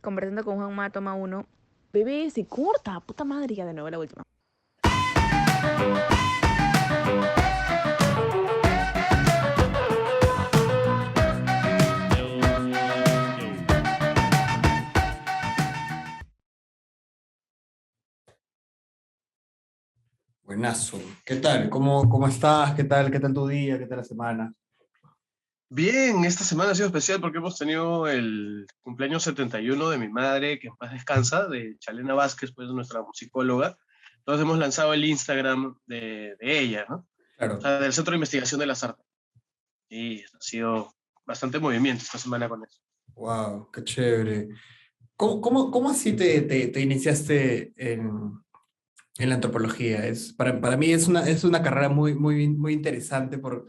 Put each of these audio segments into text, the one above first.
conversando con Juanma, toma uno. Bebé, se corta, puta madre, ya de nuevo la última. Buenazo. ¿Qué tal? ¿Cómo estás? ¿Qué tal tu día? ¿Qué tal la semana? Bien, esta semana ha sido especial porque hemos tenido el cumpleaños 71 de mi madre, que en paz descansa, de Chalena Vázquez, pues nuestra musicóloga. Entonces hemos lanzado el Instagram de ella, ¿no? O Claro. sea, del Centro de Investigación de las Artes. Y ha sido bastante movimiento esta semana con eso. Wow, qué chévere. ¿Cómo así te iniciaste en la antropología? Para mí es una carrera muy interesante por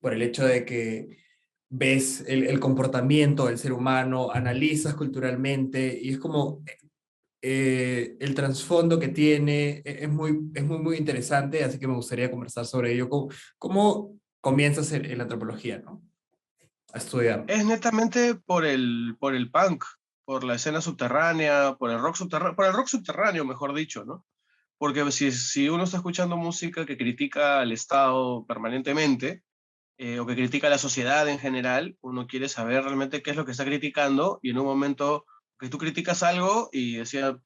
el hecho de que ves el comportamiento del ser humano, analizas culturalmente y es como el trasfondo que tiene muy interesante, así que me gustaría conversar sobre ello. ¿Cómo comienzas en la antropología, ¿no? A estudiar. Es netamente por el punk, por la escena subterránea, por el rock subterráneo, mejor dicho, ¿no? Porque si uno está escuchando música que critica al Estado permanentemente, o que critica a la sociedad en general, uno quiere saber realmente qué es lo que está criticando y en un momento que tú criticas algo y decía,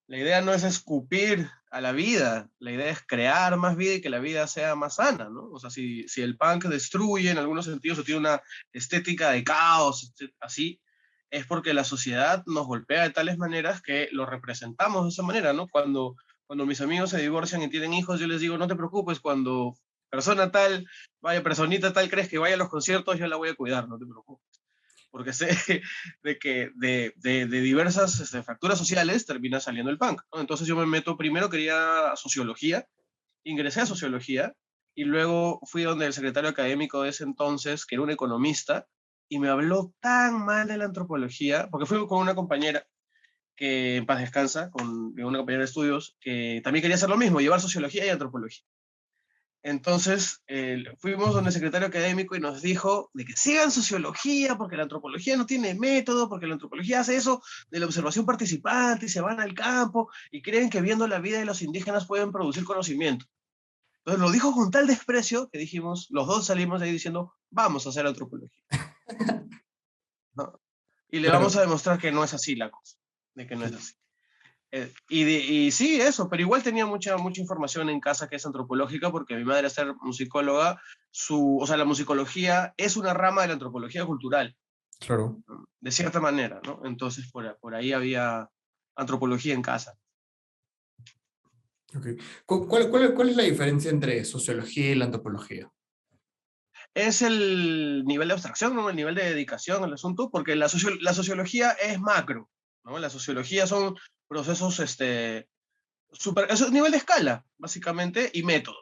la idea no es escupir a la vida, la idea es crear más vida y que la vida sea más sana, ¿no? O sea, si el punk destruye en algunos sentidos o tiene una estética de caos, así, es porque la sociedad nos golpea de tales maneras que lo representamos de esa manera, ¿no? Cuando mis amigos se divorcian y tienen hijos, yo les digo, no te preocupes, cuando persona tal, vaya, personita tal, crees que vaya a los conciertos, yo la voy a cuidar, no te preocupes. Porque sé de que de diversas fracturas sociales termina saliendo el punk, ¿no? Entonces yo me meto, primero quería sociología, ingresé a sociología y luego fui donde el secretario académico de ese entonces, que era un economista, y me habló tan mal de la antropología, porque fui con una compañera que en paz descansa, con una compañera de estudios, que también quería hacer lo mismo, llevar sociología y antropología. Entonces, fuimos donde el secretario académico y nos dijo de que sigan sociología, porque la antropología no tiene método, porque la antropología hace eso de la observación participante y se van al campo y creen que viendo la vida de los indígenas pueden producir conocimiento. Entonces lo dijo con tal desprecio que dijimos, los dos salimos de ahí diciendo, vamos a hacer antropología, ¿no? Y le vamos a Claro. demostrar que no es así la cosa, de que no es así. Y sí, eso, pero igual tenía mucha información en casa que es antropológica, porque mi madre, al ser musicóloga, o sea, la musicología es una rama de la antropología cultural, Claro. ¿no? De cierta manera, ¿no? Entonces, por ahí había antropología en casa. Ok. ¿Cuál es la diferencia entre sociología y la antropología? Es el nivel de abstracción, ¿no? El nivel de dedicación al asunto, porque la sociología es macro, ¿no? La sociología son procesos, es un nivel de escala, básicamente, y método.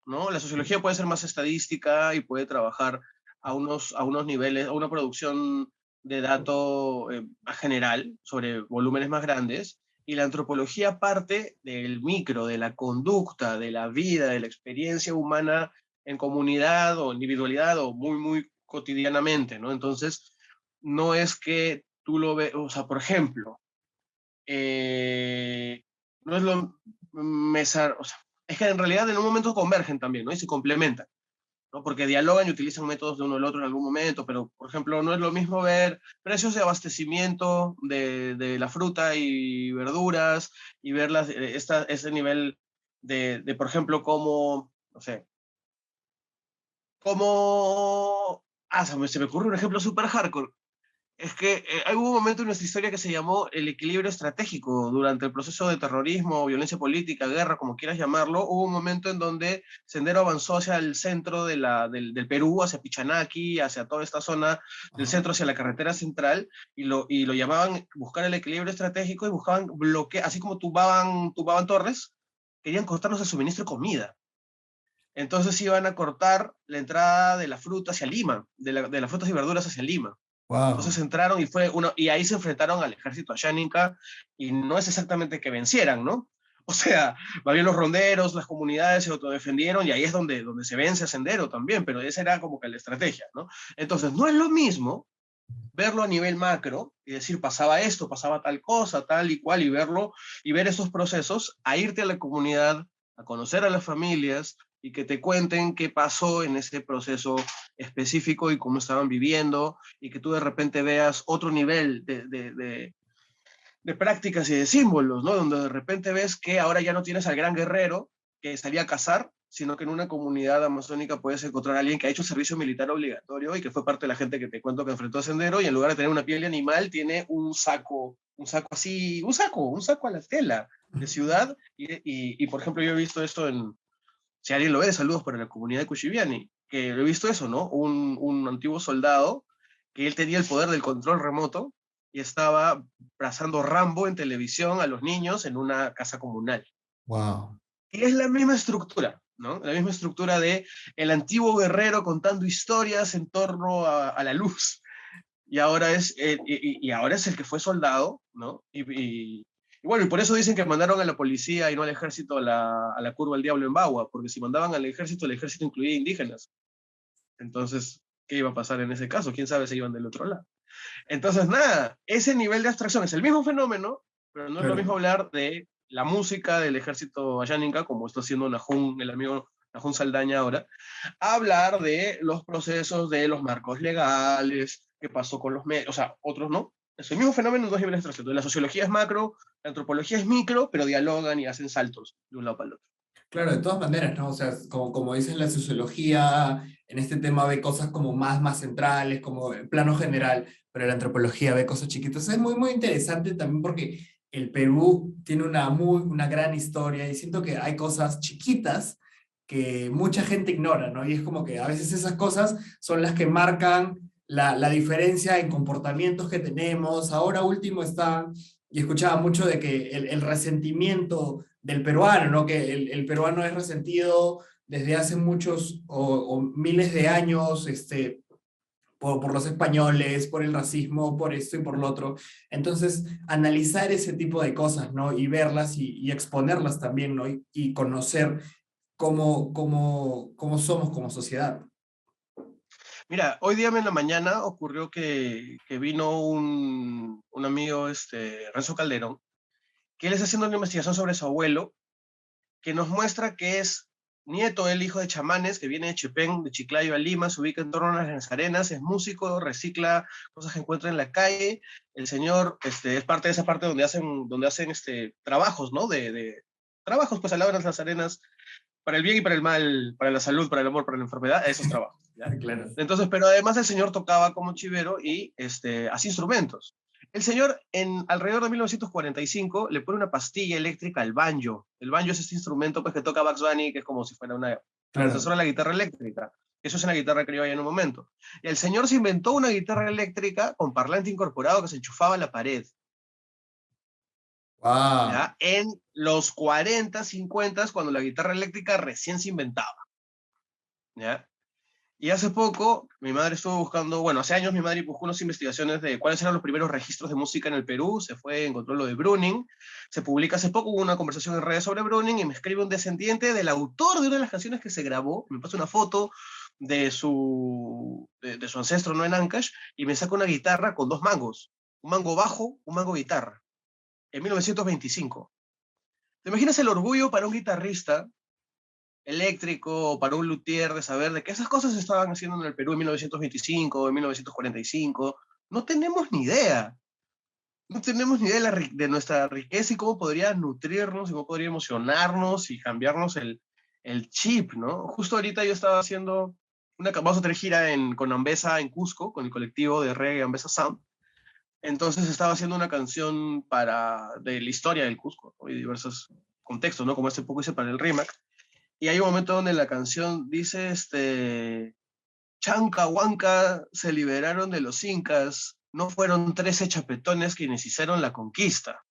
¿No? La sociología puede ser más estadística y puede trabajar a unos niveles, a una producción de datos general sobre volúmenes más grandes, y la antropología parte del micro, de la conducta, de la vida, de la experiencia humana en comunidad o individualidad o muy cotidianamente, ¿no? Entonces, no es que tú lo ves, o sea, por ejemplo, eh, no es lo o sea, es que en realidad en un momento convergen también, ¿no? Y se complementan, ¿no? Porque dialogan y utilizan métodos de uno al otro en algún momento, pero, por ejemplo, no es lo mismo ver precios de abastecimiento de la fruta y verduras y ver ese nivel por ejemplo, cómo, no sé, cómo... se me ocurre un ejemplo súper hardcore. Es que hubo un momento en nuestra historia que se llamó el equilibrio estratégico durante el proceso de terrorismo, violencia política, guerra, como quieras llamarlo. Hubo un momento en donde Sendero avanzó hacia el centro del Perú, hacia Pichanaki, hacia toda esta zona del Ajá. centro, hacia la carretera central, y lo llamaban buscar el equilibrio estratégico y buscaban bloquear, así como tumbaban torres, querían cortarnos el suministro de comida. Entonces iban a cortar la entrada de la fruta hacia Lima, de las frutas y verduras hacia Lima. Entonces Wow. entraron y ahí se enfrentaron al ejército ayáninca y no es exactamente que vencieran, ¿no? O sea, más bien los ronderos, las comunidades se autodefendieron y ahí es donde se vence a Sendero también, pero esa era como que la estrategia, ¿no? Entonces, no es lo mismo verlo a nivel macro y decir, pasaba esto, pasaba tal cosa, tal y cual, y verlo, y ver esos procesos, a irte a la comunidad, a conocer a las familias y que te cuenten qué pasó en ese proceso específico y cómo estaban viviendo, y que tú de repente veas otro nivel de prácticas y de símbolos, ¿no? Donde de repente ves que ahora ya no tienes al gran guerrero que salía a cazar, sino que en una comunidad amazónica puedes encontrar a alguien que ha hecho servicio militar obligatorio y que fue parte de la gente que te cuento que enfrentó a Sendero, y en lugar de tener una piel de animal, tiene un saco así, un saco a la tela de ciudad, y por ejemplo yo he visto esto si alguien lo ve, saludos para la comunidad de Cuchiviani, que lo he visto eso, ¿no? Un antiguo soldado que él tenía el poder del control remoto y estaba trazando Rambo en televisión a los niños en una casa comunal. Wow. Y es la misma estructura, ¿no? La misma estructura de el antiguo guerrero contando historias en torno a la luz. Y ahora es el que fue soldado, ¿no? Y bueno, y por eso dicen que mandaron a la policía y no al ejército a la curva del diablo en Bagua, porque si mandaban al ejército, el ejército incluía indígenas. Entonces, ¿qué iba a pasar en ese caso? ¿Quién sabe si iban del otro lado? Entonces, nada, ese nivel de abstracción es el mismo fenómeno, pero no es lo Claro. mismo hablar de la música del ejército ayáninca, como está haciendo Nahum, el amigo Nahum Saldaña ahora, a hablar de los procesos de los marcos legales, qué pasó con los medios, o sea, otros no. Es el mismo fenómeno en dos niveles de abstracción. La sociología es macro, la antropología es micro, pero dialogan y hacen saltos de un lado para el otro. Claro, de todas maneras, ¿no? O sea, como dices, la sociología en este tema ve cosas como más centrales, como en plano general, pero la antropología ve cosas chiquitas. Es muy interesante también porque el Perú tiene una gran historia y siento que hay cosas chiquitas que mucha gente ignora, ¿no? Y es como que a veces esas cosas son las que marcan la diferencia en comportamientos que tenemos. Ahora último está, y escuchaba mucho de que el resentimiento del peruano, ¿no? Que el peruano es resentido desde hace muchos o miles de años, por los españoles, por el racismo, por esto y por lo otro. Entonces, analizar ese tipo de cosas, ¿no? Y verlas y exponerlas también, ¿no? Y conocer cómo somos como sociedad. Mira, hoy día en la mañana ocurrió que vino un amigo, Renzo Calderón, que él está haciendo una investigación sobre su abuelo, que nos muestra que es nieto, el hijo de chamanes, que viene de Chepén, de Chiclayo a Lima, se ubica en torno a las arenas, es músico, recicla cosas que encuentra en la calle. El señor es parte de esa parte donde hacen trabajos, ¿no? De trabajos, pues al lado de las arenas, para el bien y para el mal, para la salud, para el amor, para la enfermedad, esos trabajos. ¿Ya? Claro. Entonces, pero además el señor tocaba como chivero y hacía instrumentos. El señor, alrededor de 1945, le pone una pastilla eléctrica al banjo. El banjo es este instrumento pues, que toca Bugs Bunny, que es como si fuera una Claro. antecesora de la guitarra eléctrica. Eso es una guitarra criolla en un momento. Y el señor se inventó una guitarra eléctrica con parlante incorporado que se enchufaba a la pared. Wow. ¿Ya? En los 40, 50, cuando la guitarra eléctrica recién se inventaba. ¿Ya? Y hace poco, mi madre estuvo buscando, bueno, hace años mi madre buscó unas investigaciones de cuáles eran los primeros registros de música en el Perú, se fue, encontró lo de Bruning, se publica hace poco, hubo una conversación en redes sobre Bruning y me escribe un descendiente del autor de una de las canciones que se grabó, me pasa una foto de su ancestro, no en Ancash, y me saca una guitarra con dos mangos, un mango bajo, un mango guitarra, en 1925. ¿Te imaginas el orgullo para un guitarrista eléctrico, para un luthier, de saber de que esas cosas se estaban haciendo en el Perú en 1925, en 1945? No tenemos ni idea. No tenemos ni idea de nuestra riqueza y cómo podría nutrirnos y cómo podría emocionarnos y cambiarnos el chip, ¿no? Justo ahorita yo estaba haciendo vamos a tener gira con Ambesa en Cusco, con el colectivo de reggae Ambesa Sound. Entonces estaba haciendo una canción de la historia del Cusco, ¿no? Y diversos contextos, ¿no? Como hace poco hice para el RIMAC. Y hay un momento donde la canción dice, Chanca, Huanca se liberaron de los incas, no fueron 13 chapetones quienes hicieron la conquista.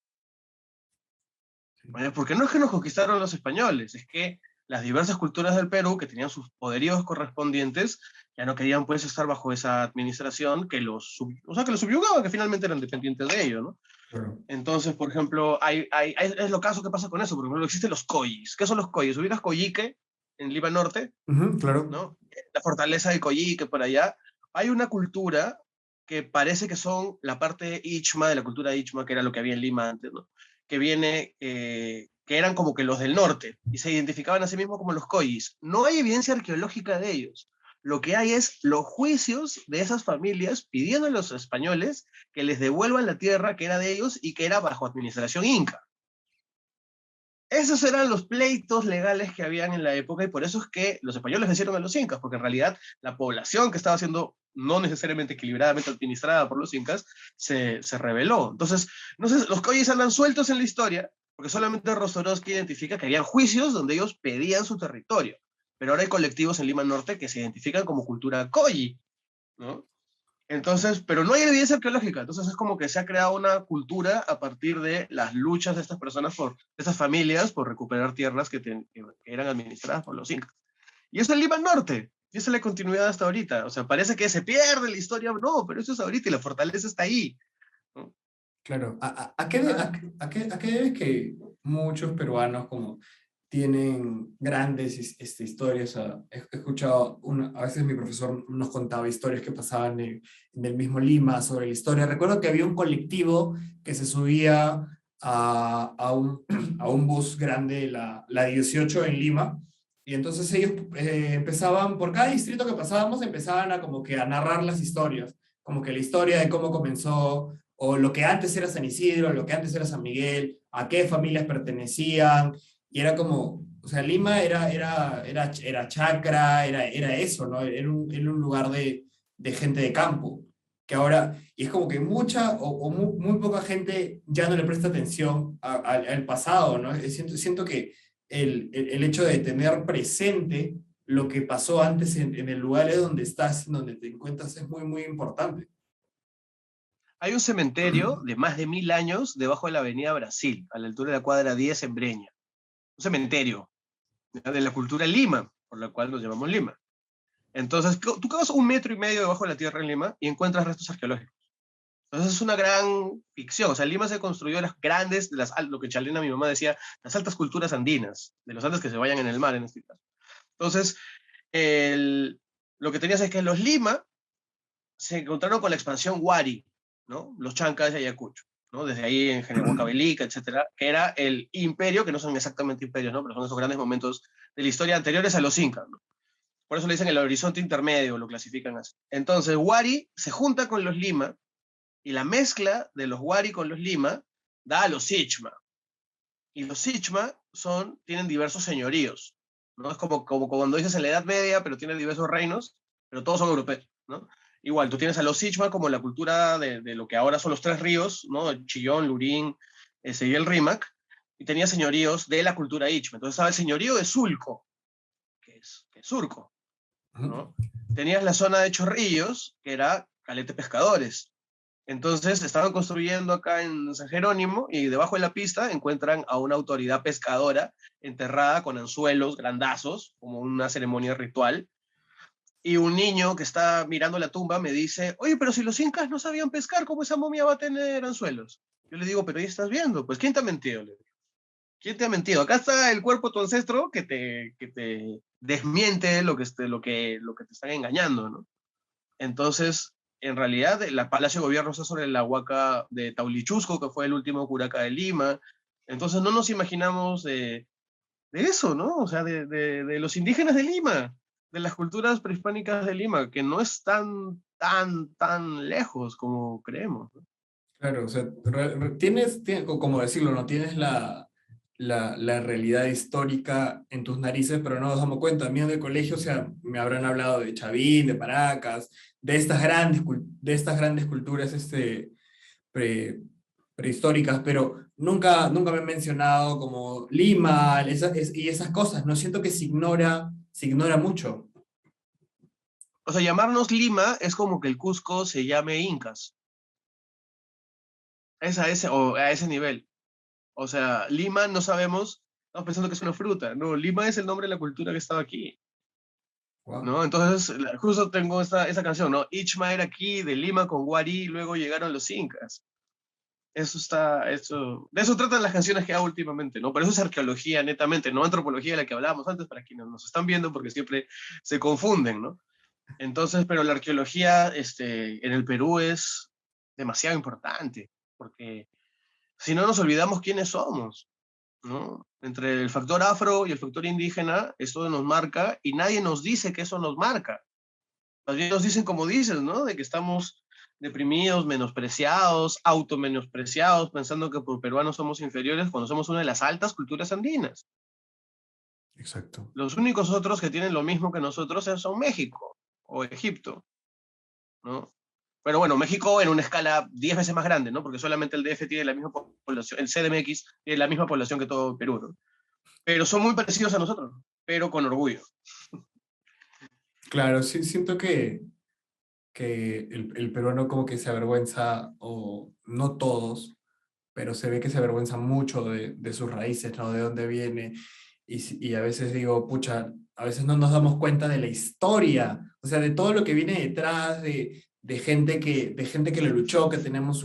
Porque no es que nos conquistaron los españoles, es que las diversas culturas del Perú, que tenían sus poderíos correspondientes, ya no querían pues estar bajo esa administración que que los subyugaba, que finalmente eran dependientes de ello, ¿no? Claro. Entonces, por ejemplo, es lo caso que pasa con eso. Por ejemplo, existen los coyis. ¿Qué son los coyis? ¿Ubicas Coyique en Lima Norte? Claro. ¿No? La fortaleza de Coyique por allá. Hay una cultura que parece que son la parte Ichma, de la cultura Ichma, que era lo que había en Lima antes, ¿no? Que viene, que eran como que los del norte, y se identificaban a sí mismos como los Koyis. No hay evidencia arqueológica de ellos. Lo que hay es los juicios de esas familias pidiendo a los españoles que les devuelvan la tierra que era de ellos y que era bajo administración inca. Esos eran los pleitos legales que habían en la época, y por eso es que los españoles vencieron a los incas, porque en realidad la población que estaba siendo no necesariamente equilibradamente administrada por los incas se rebeló. Entonces, no sé, los Koyis andan sueltos en la historia, porque solamente Rostorovsky identifica que habían juicios donde ellos pedían su territorio, pero ahora hay colectivos en Lima Norte que se identifican como cultura Koyi, ¿no? Entonces, pero no hay evidencia arqueológica, entonces es como que se ha creado una cultura a partir de las luchas de estas personas, de estas familias, por recuperar tierras que eran administradas por los incas. Y eso es Lima Norte, y esa es la continuidad hasta ahorita. O sea, parece que se pierde la historia, no, pero eso es ahorita y la fortaleza está ahí, ¿no? Claro, ¿a qué debes que muchos peruanos como tienen grandes historias? He escuchado, a veces mi profesor nos contaba historias que pasaban en el mismo Lima sobre la historia. Recuerdo que había un colectivo que se subía a un bus grande, la 18 en Lima, y entonces ellos empezaban, por cada distrito que pasábamos, empezaban a como que a narrar las historias, como que la historia de cómo comenzó o lo que antes era San Isidro, lo que antes era San Miguel, a qué familias pertenecían, y era como, o sea, Lima era chacra, era eso, ¿no? Era un lugar de gente de campo, que ahora, y es como que mucha o muy poca gente ya no le presta atención al pasado, ¿no? Siento que el hecho de tener presente lo que pasó antes en el lugar donde estás, donde te encuentras, es muy, muy importante. Hay un cementerio de más de 1000 años debajo de la avenida Brasil, a la altura de la cuadra 10 en Breña. Un cementerio, ¿ya?, de la cultura Lima, por la cual nos llamamos Lima. Entonces, tú cavas 1,5 metros debajo de la tierra en Lima y encuentras restos arqueológicos. Entonces es una gran ficción. O sea, Lima se construyó las grandes, lo que Chalena, mi mamá, decía, las altas culturas andinas, de los Andes que se vayan en el mar en este caso. Entonces, lo que tenías es que los Lima se encontraron con la expansión Wari, ¿no? Los chancas de Ayacucho, ¿no? Desde ahí en Huancavelica, etcétera, que era el imperio, que no son exactamente imperios, ¿no? Pero son esos grandes momentos de la historia anteriores a los incas, ¿no? Por eso le dicen el horizonte intermedio, lo clasifican así. Entonces, Wari se junta con los Lima, y la mezcla de los Wari con los Lima da a los Ichma. Y los Ichma tienen diversos señoríos, ¿no? Es como cuando dices en la Edad Media, pero tienen diversos reinos, pero todos son europeos, ¿no? Igual, tú tienes a los Ichma como la cultura de lo que ahora son los tres ríos, ¿no? Chillón, Lurín, y el Rímac, y tenía señoríos de la cultura Ichma. Entonces estaba el señorío de Sulco, que es Surco, ¿no? Tenías la zona de Chorrillos, que era Caleta Pescadores. Entonces estaban construyendo acá en San Jerónimo y debajo de la pista encuentran a una autoridad pescadora enterrada con anzuelos grandazos, como una ceremonia ritual. Y un niño que está mirando la tumba me dice, oye, pero si los incas no sabían pescar, ¿cómo esa momia va a tener anzuelos? Yo le digo, pero ahí estás viendo, pues ¿quién te ha mentido? Le digo, ¿quién te ha mentido? Acá está el cuerpo de tu ancestro que te desmiente lo que te están engañando, ¿no? Entonces, en realidad, el Palacio de Gobierno está sobre la huaca de Taulichusco, que fue el último curaca de Lima. Entonces, no nos imaginamos de eso, ¿no? O sea, de los indígenas de Lima, de las culturas prehispánicas de Lima, que no es tan lejos como creemos, ¿no? Claro, o sea, como decirlo, no tienes la realidad histórica en tus narices, pero no nos damos cuenta. A mí en el colegio, o sea, me habrán hablado de Chavín, de Paracas, de estas grandes culturas pre- prehistóricas, pero nunca me han mencionado como Lima y esas cosas. No siento que se ignora mucho. O sea, llamarnos Lima es como que el Cusco se llame Incas. Es a ese nivel. O sea, Lima no sabemos, estamos pensando que es una fruta. No, Lima es el nombre de la cultura que estaba aquí, Wow. ¿no? Entonces, justo tengo esa canción, ¿no? Ichma era aquí, de Lima con Guarí, y luego llegaron los incas. De eso tratan las canciones que hago últimamente, ¿no? Pero eso es arqueología netamente, no antropología de la que hablábamos antes, para quienes nos están viendo, porque siempre se confunden, ¿no? Entonces, pero la arqueología en el Perú es demasiado importante, porque si no nos olvidamos quiénes somos, ¿no? Entre el factor afro y el factor indígena, esto nos marca y nadie nos dice que eso nos marca. Más bien nos dicen como dices, ¿no? De que estamos deprimidos, menospreciados, automenospreciados, pensando que por peruanos somos inferiores cuando somos una de las altas culturas andinas. Exacto. Los únicos otros que tienen lo mismo que nosotros son México o Egipto, ¿no? Pero bueno, México en una escala 10 veces más grande, ¿no? Porque solamente el DF tiene la misma población, el CDMX tiene la misma población que todo Perú, ¿no? Pero son muy parecidos a nosotros, pero con orgullo. Claro, sí, siento que el peruano como que se avergüenza, o no todos, pero se ve que se avergüenza mucho de sus raíces, ¿no? De dónde viene. Y a veces digo, pucha, a veces no nos damos cuenta de la historia, o sea, de todo lo que viene detrás, de gente que lo luchó, que tenemos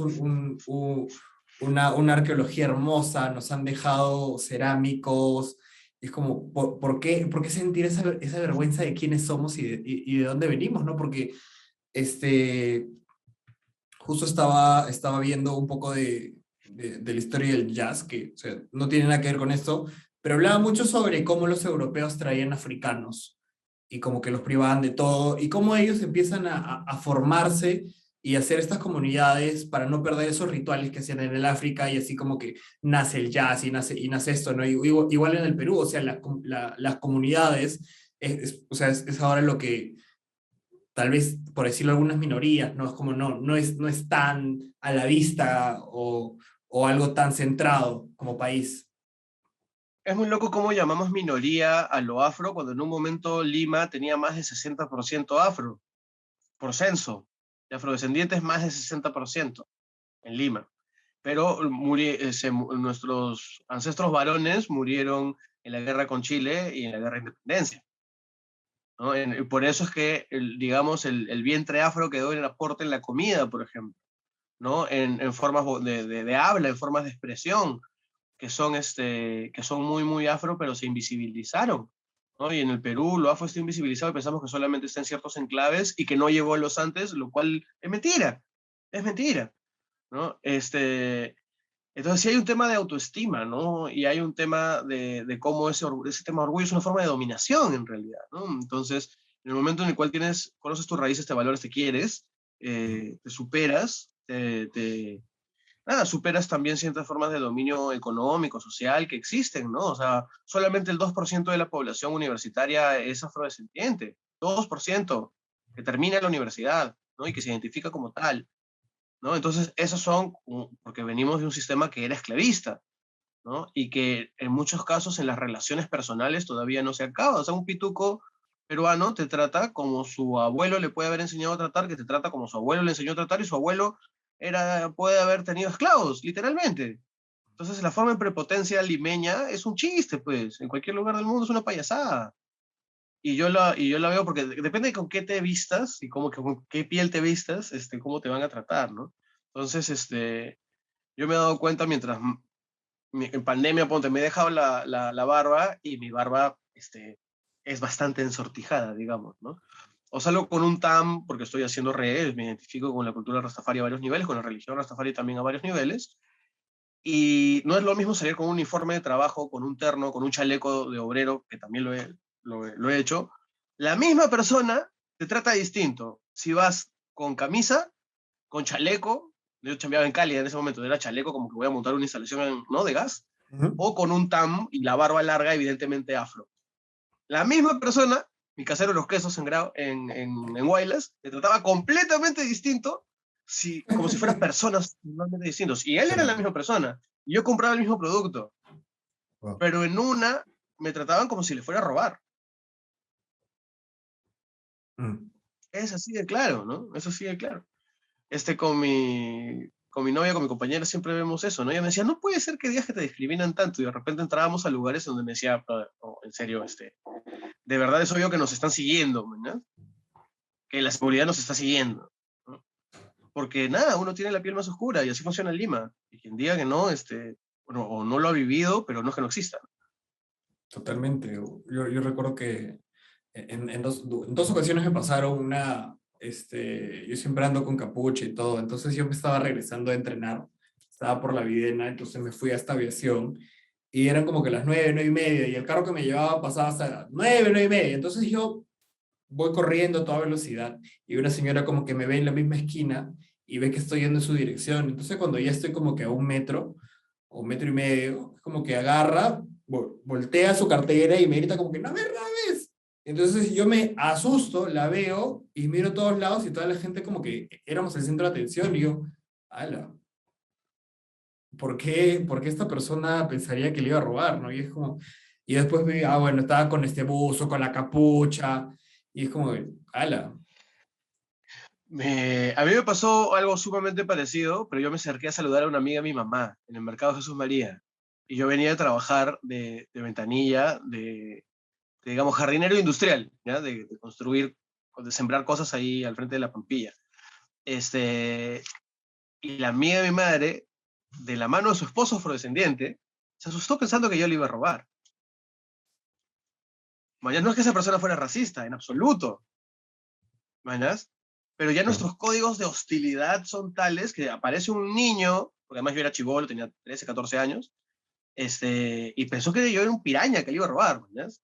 una arqueología hermosa, nos han dejado cerámicos. Y es como, por qué sentir esa vergüenza de quiénes somos y de dónde venimos, ¿no? Porque este, justo estaba viendo un poco de la historia del jazz, que o sea, no tiene nada que ver con esto, pero hablaba mucho sobre cómo los europeos traían africanos y como que los privaban de todo y cómo ellos empiezan a formarse y hacer estas comunidades para no perder esos rituales que hacían en el África, y así como que nace el jazz y nace esto, ¿no? Igual en el Perú, o sea, las comunidades, o sea, es ahora lo que tal vez, por decirlo, algunas minorías, ¿no? Es como no es tan a la vista, o algo tan centrado como país. Es muy loco cómo llamamos minoría a lo afro cuando en un momento Lima tenía más de 60% afro, por censo. De afrodescendientes más de 60% en Lima. Pero nuestros ancestros varones murieron en la guerra con Chile y en la guerra de independencia, ¿no? Por eso es que, digamos, el vientre afro quedó en el aporte en la comida, por ejemplo, ¿no? En formas de habla, en formas de expresión, que son muy, muy afro, pero se invisibilizaron, ¿no? Y en el Perú lo afro está invisibilizado y pensamos que solamente está en ciertos enclaves y que no llegó a los antes, lo cual es mentira, ¿no? Entonces sí hay un tema de autoestima, ¿no? Y hay un tema de cómo ese tema de orgullo es una forma de dominación en realidad, ¿no? Entonces, en el momento en el cual conoces tus raíces, te valores, te quieres, te superas, nada, superas también ciertas formas de dominio económico, social que existen, ¿no? O sea, solamente el 2% de la población universitaria es afrodescendiente, 2% que termina la universidad, ¿no? Y que se identifica como tal, ¿no? Entonces, esos son, porque venimos de un sistema que era esclavista, ¿no? Y que en muchos casos en las relaciones personales todavía no se acaba. O sea, un pituco peruano te trata como su abuelo le puede haber enseñado a tratar, que te trata como su abuelo le enseñó a tratar, y su abuelo puede haber tenido esclavos, literalmente. Entonces, la forma en prepotencia limeña es un chiste, pues. En cualquier lugar del mundo es una payasada. Y yo la veo porque depende de con qué te vistas y con qué piel te vistas, cómo te van a tratar, ¿no? Entonces, yo me he dado cuenta mientras en pandemia, ponte, me he dejado la barba y mi barba es bastante ensortijada, digamos, ¿no? O salgo con un tam porque estoy haciendo redes, me identifico con la cultura rastafari a varios niveles, con la religión rastafari también a varios niveles, y no es lo mismo salir con un uniforme de trabajo, con un terno, con un chaleco de obrero, que también lo he hecho. La misma persona te trata distinto. Si vas con camisa, con chaleco, yo chambeaba en Cali en ese momento, era chaleco como que voy a montar una instalación, ¿no? De gas, Ujú. o con un tam y la barba larga, evidentemente afro. La misma persona, mi casero de los quesos en Guaylas, te trataba completamente distinto, como si fueran personas totalmente distintos. Y él era la Claro. misma persona. Y yo compraba el mismo producto. Wow. Pero en una me trataban como si le fuera a robar. Mm. Es así de claro, ¿no? Es así de claro. Con mi novia, con mi compañera, siempre vemos eso, ¿no? Ella me decía, no puede ser que digas que te discriminan tanto. Y de repente entrábamos a lugares donde me decía, "Oh, en serio, de verdad es obvio que nos están siguiendo, ¿no? Que la seguridad nos está siguiendo, ¿no? Porque nada, uno tiene la piel más oscura y así funciona en Lima. Y quien diga que no, bueno, o no lo ha vivido, pero no es que no exista. Totalmente. Yo recuerdo que en dos ocasiones me pasaron yo siempre ando con capucha y todo, entonces yo me estaba regresando a entrenar, estaba por la Videna, entonces me fui hasta aviación y eran como que las 9, 9:30 y el carro que me llevaba pasaba hasta las 9, 9:30, entonces yo voy corriendo a toda velocidad y una señora como que me ve en la misma esquina y ve que estoy yendo en su dirección, entonces cuando ya estoy como que a 1 metro o 1,5 metros, como que agarra, voltea su cartera y me grita como que no me robes. Entonces yo me asusto, la veo y miro a todos lados y toda la gente como que éramos el centro de atención y yo, ala, ¿por qué esta persona pensaría que le iba a robar, no? Y es como, y después vi, bueno, estaba con este buzo, con la capucha, y es como, ala. A mí me pasó algo sumamente parecido, pero yo me acerqué a saludar a una amiga de mi mamá en el mercado Jesús María. Y yo venía a trabajar de ventanilla, digamos, jardinero industrial, ¿ya? De construir, de sembrar cosas ahí al frente de la Pampilla. Y la amiga de mi madre, de la mano de su esposo afrodescendiente, se asustó pensando que yo le iba a robar. Mañana no es que esa persona fuera racista, en absoluto. ¿Mañas? Pero ya nuestros códigos de hostilidad son tales que aparece un niño, porque además yo era chibolo, tenía 13, 14 años, y pensó que yo era un piraña que le iba a robar, ¿mañas?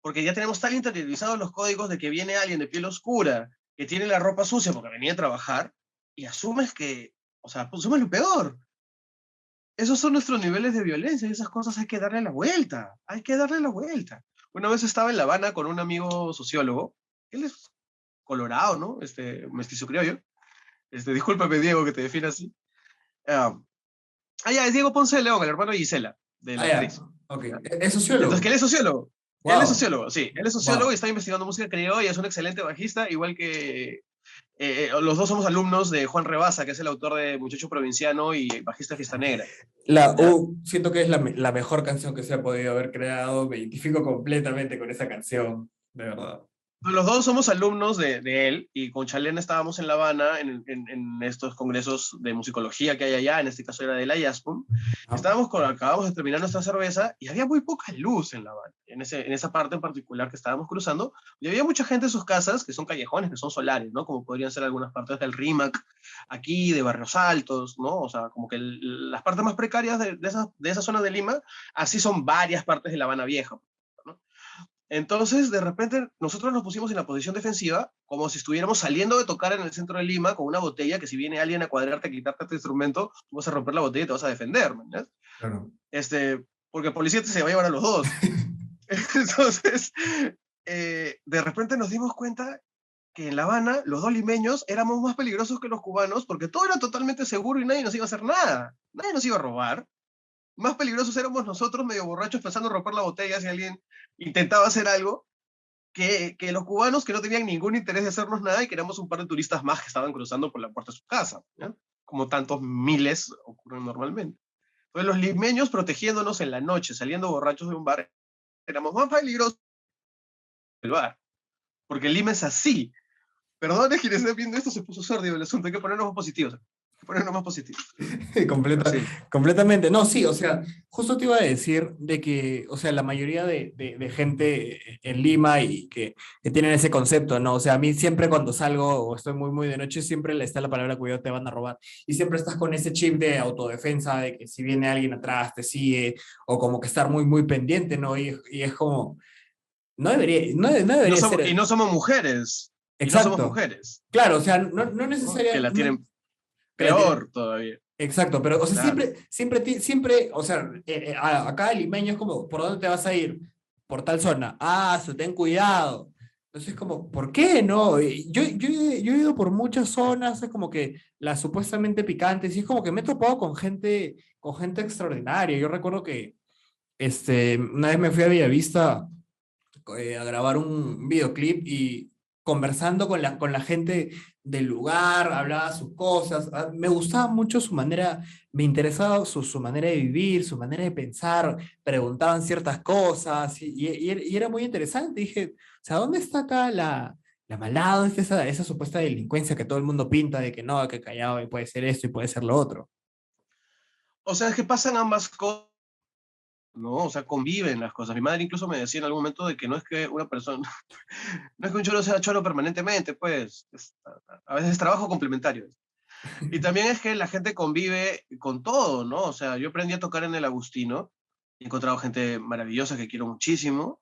Porque ya tenemos tan interiorizados los códigos de que viene alguien de piel oscura, que tiene la ropa sucia porque venía a trabajar, y asumes que, o sea, pues, asumes lo peor. Esos son nuestros niveles de violencia y esas cosas hay que darle la vuelta, hay que darle la vuelta. Una vez estaba en La Habana con un amigo sociólogo, él es colorado, ¿no? Mestizo criollo. Discúlpame, Diego, que te define así. Ah, ya, es Diego Ponce de León, el hermano de Gisela, de la Ya, actriz. ok. ¿Ya? Es Entonces, que sociólogo. él es sociólogo. Él es Wow, sociólogo, sí. Él es sociólogo y wow. está investigando música criolla y es un excelente bajista, igual que los dos somos alumnos de Juan Rebasa, que es el autor de Muchacho Provinciano y bajista de Fiesta Negra. ¿Ya? Siento que es la mejor canción que se ha podido haber creado. Me identifico completamente con esa canción, de verdad. Los dos somos alumnos de él y con Chalena estábamos en La Habana en estos congresos de musicología que hay allá, en este caso era de la IASPUM. Ah, Acabamos de terminar nuestra cerveza y había muy poca luz en La Habana, en esa parte en particular que estábamos cruzando, y había mucha gente en sus casas, que son callejones, que son solares, ¿no? Como podrían ser algunas partes del RIMAC, aquí, de Barrios Altos, ¿no? O sea, como que las partes más precarias de esa zona de Lima, así son varias partes de La Habana Vieja, ¿no? Entonces, de repente, nosotros nos pusimos en la posición defensiva, como si estuviéramos saliendo de tocar en el centro de Lima con una botella que si viene alguien a cuadrarte, a quitarte este instrumento, tú vas a romper la botella y te vas a defender, ¿no? claro. Porque el policía se va a llevar a los dos. Entonces, de repente nos dimos cuenta que en La Habana los dos limeños éramos más peligrosos que los cubanos porque todo era totalmente seguro y nadie nos iba a hacer nada. Nadie nos iba a robar. Más peligrosos éramos nosotros, medio borrachos, pensando en romper la botella si alguien intentaba hacer algo, que los cubanos que no tenían ningún interés de hacernos nada y que éramos un par de turistas más que estaban cruzando por la puerta de su casa, ¿ya? Como tantos miles ocurren normalmente. Entonces los limeños protegiéndonos en la noche, saliendo borrachos de un bar, éramos más peligrosos del bar, porque Lima es así. Perdón, quienes estén viendo esto, se puso sordio el asunto, hay que ponernos más positivos. Hay que ponernos más positivos. Pero Completa, sí. completamente. No, sí, o sea, justo te iba a decir de que, o sea, la mayoría de gente en Lima y que tienen ese concepto, ¿no? O sea, a mí siempre cuando salgo o estoy muy, muy de noche, siempre le está la palabra cuidado, te van a robar. Y siempre estás con ese chip de autodefensa, de que si viene alguien atrás, te sigue, o como que estar muy, muy pendiente, ¿no? Y es como, no debería Y ser no somos mujeres. Y no somos exacto. mujeres. Claro, o sea, no ¿No? Que la necesariamente tienen peor todavía. exacto, pero, o sea, Claro. siempre, o sea, acá el limeño es como, ¿por dónde te vas a ir? Por tal zona. Ah, ten cuidado. Entonces, como, ¿por qué no? Yo he ido por muchas zonas, es como que las supuestamente picantes, y es como que me he topado con gente extraordinaria. Yo recuerdo que una vez me fui a Villavista a grabar un videoclip y conversando con la gente del lugar, hablaba sus cosas, me gustaba mucho su manera, me interesaba su manera de vivir, su manera de pensar, preguntaban ciertas cosas y era muy interesante. Dije, o sea, ¿dónde está acá la maldad? ¿Dónde está esa supuesta delincuencia que todo el mundo pinta de que no, que callado y puede ser esto y puede ser lo otro? O sea, es que pasan ambas cosas. ¿no? O sea, conviven las cosas. Mi madre incluso me decía en algún momento de que no es que una persona, no es que un cholo sea cholo permanentemente, pues, a veces es trabajo complementario. Y también es que la gente convive con todo, ¿no? O sea, yo aprendí a tocar en el Agustino, he encontrado gente maravillosa que quiero muchísimo,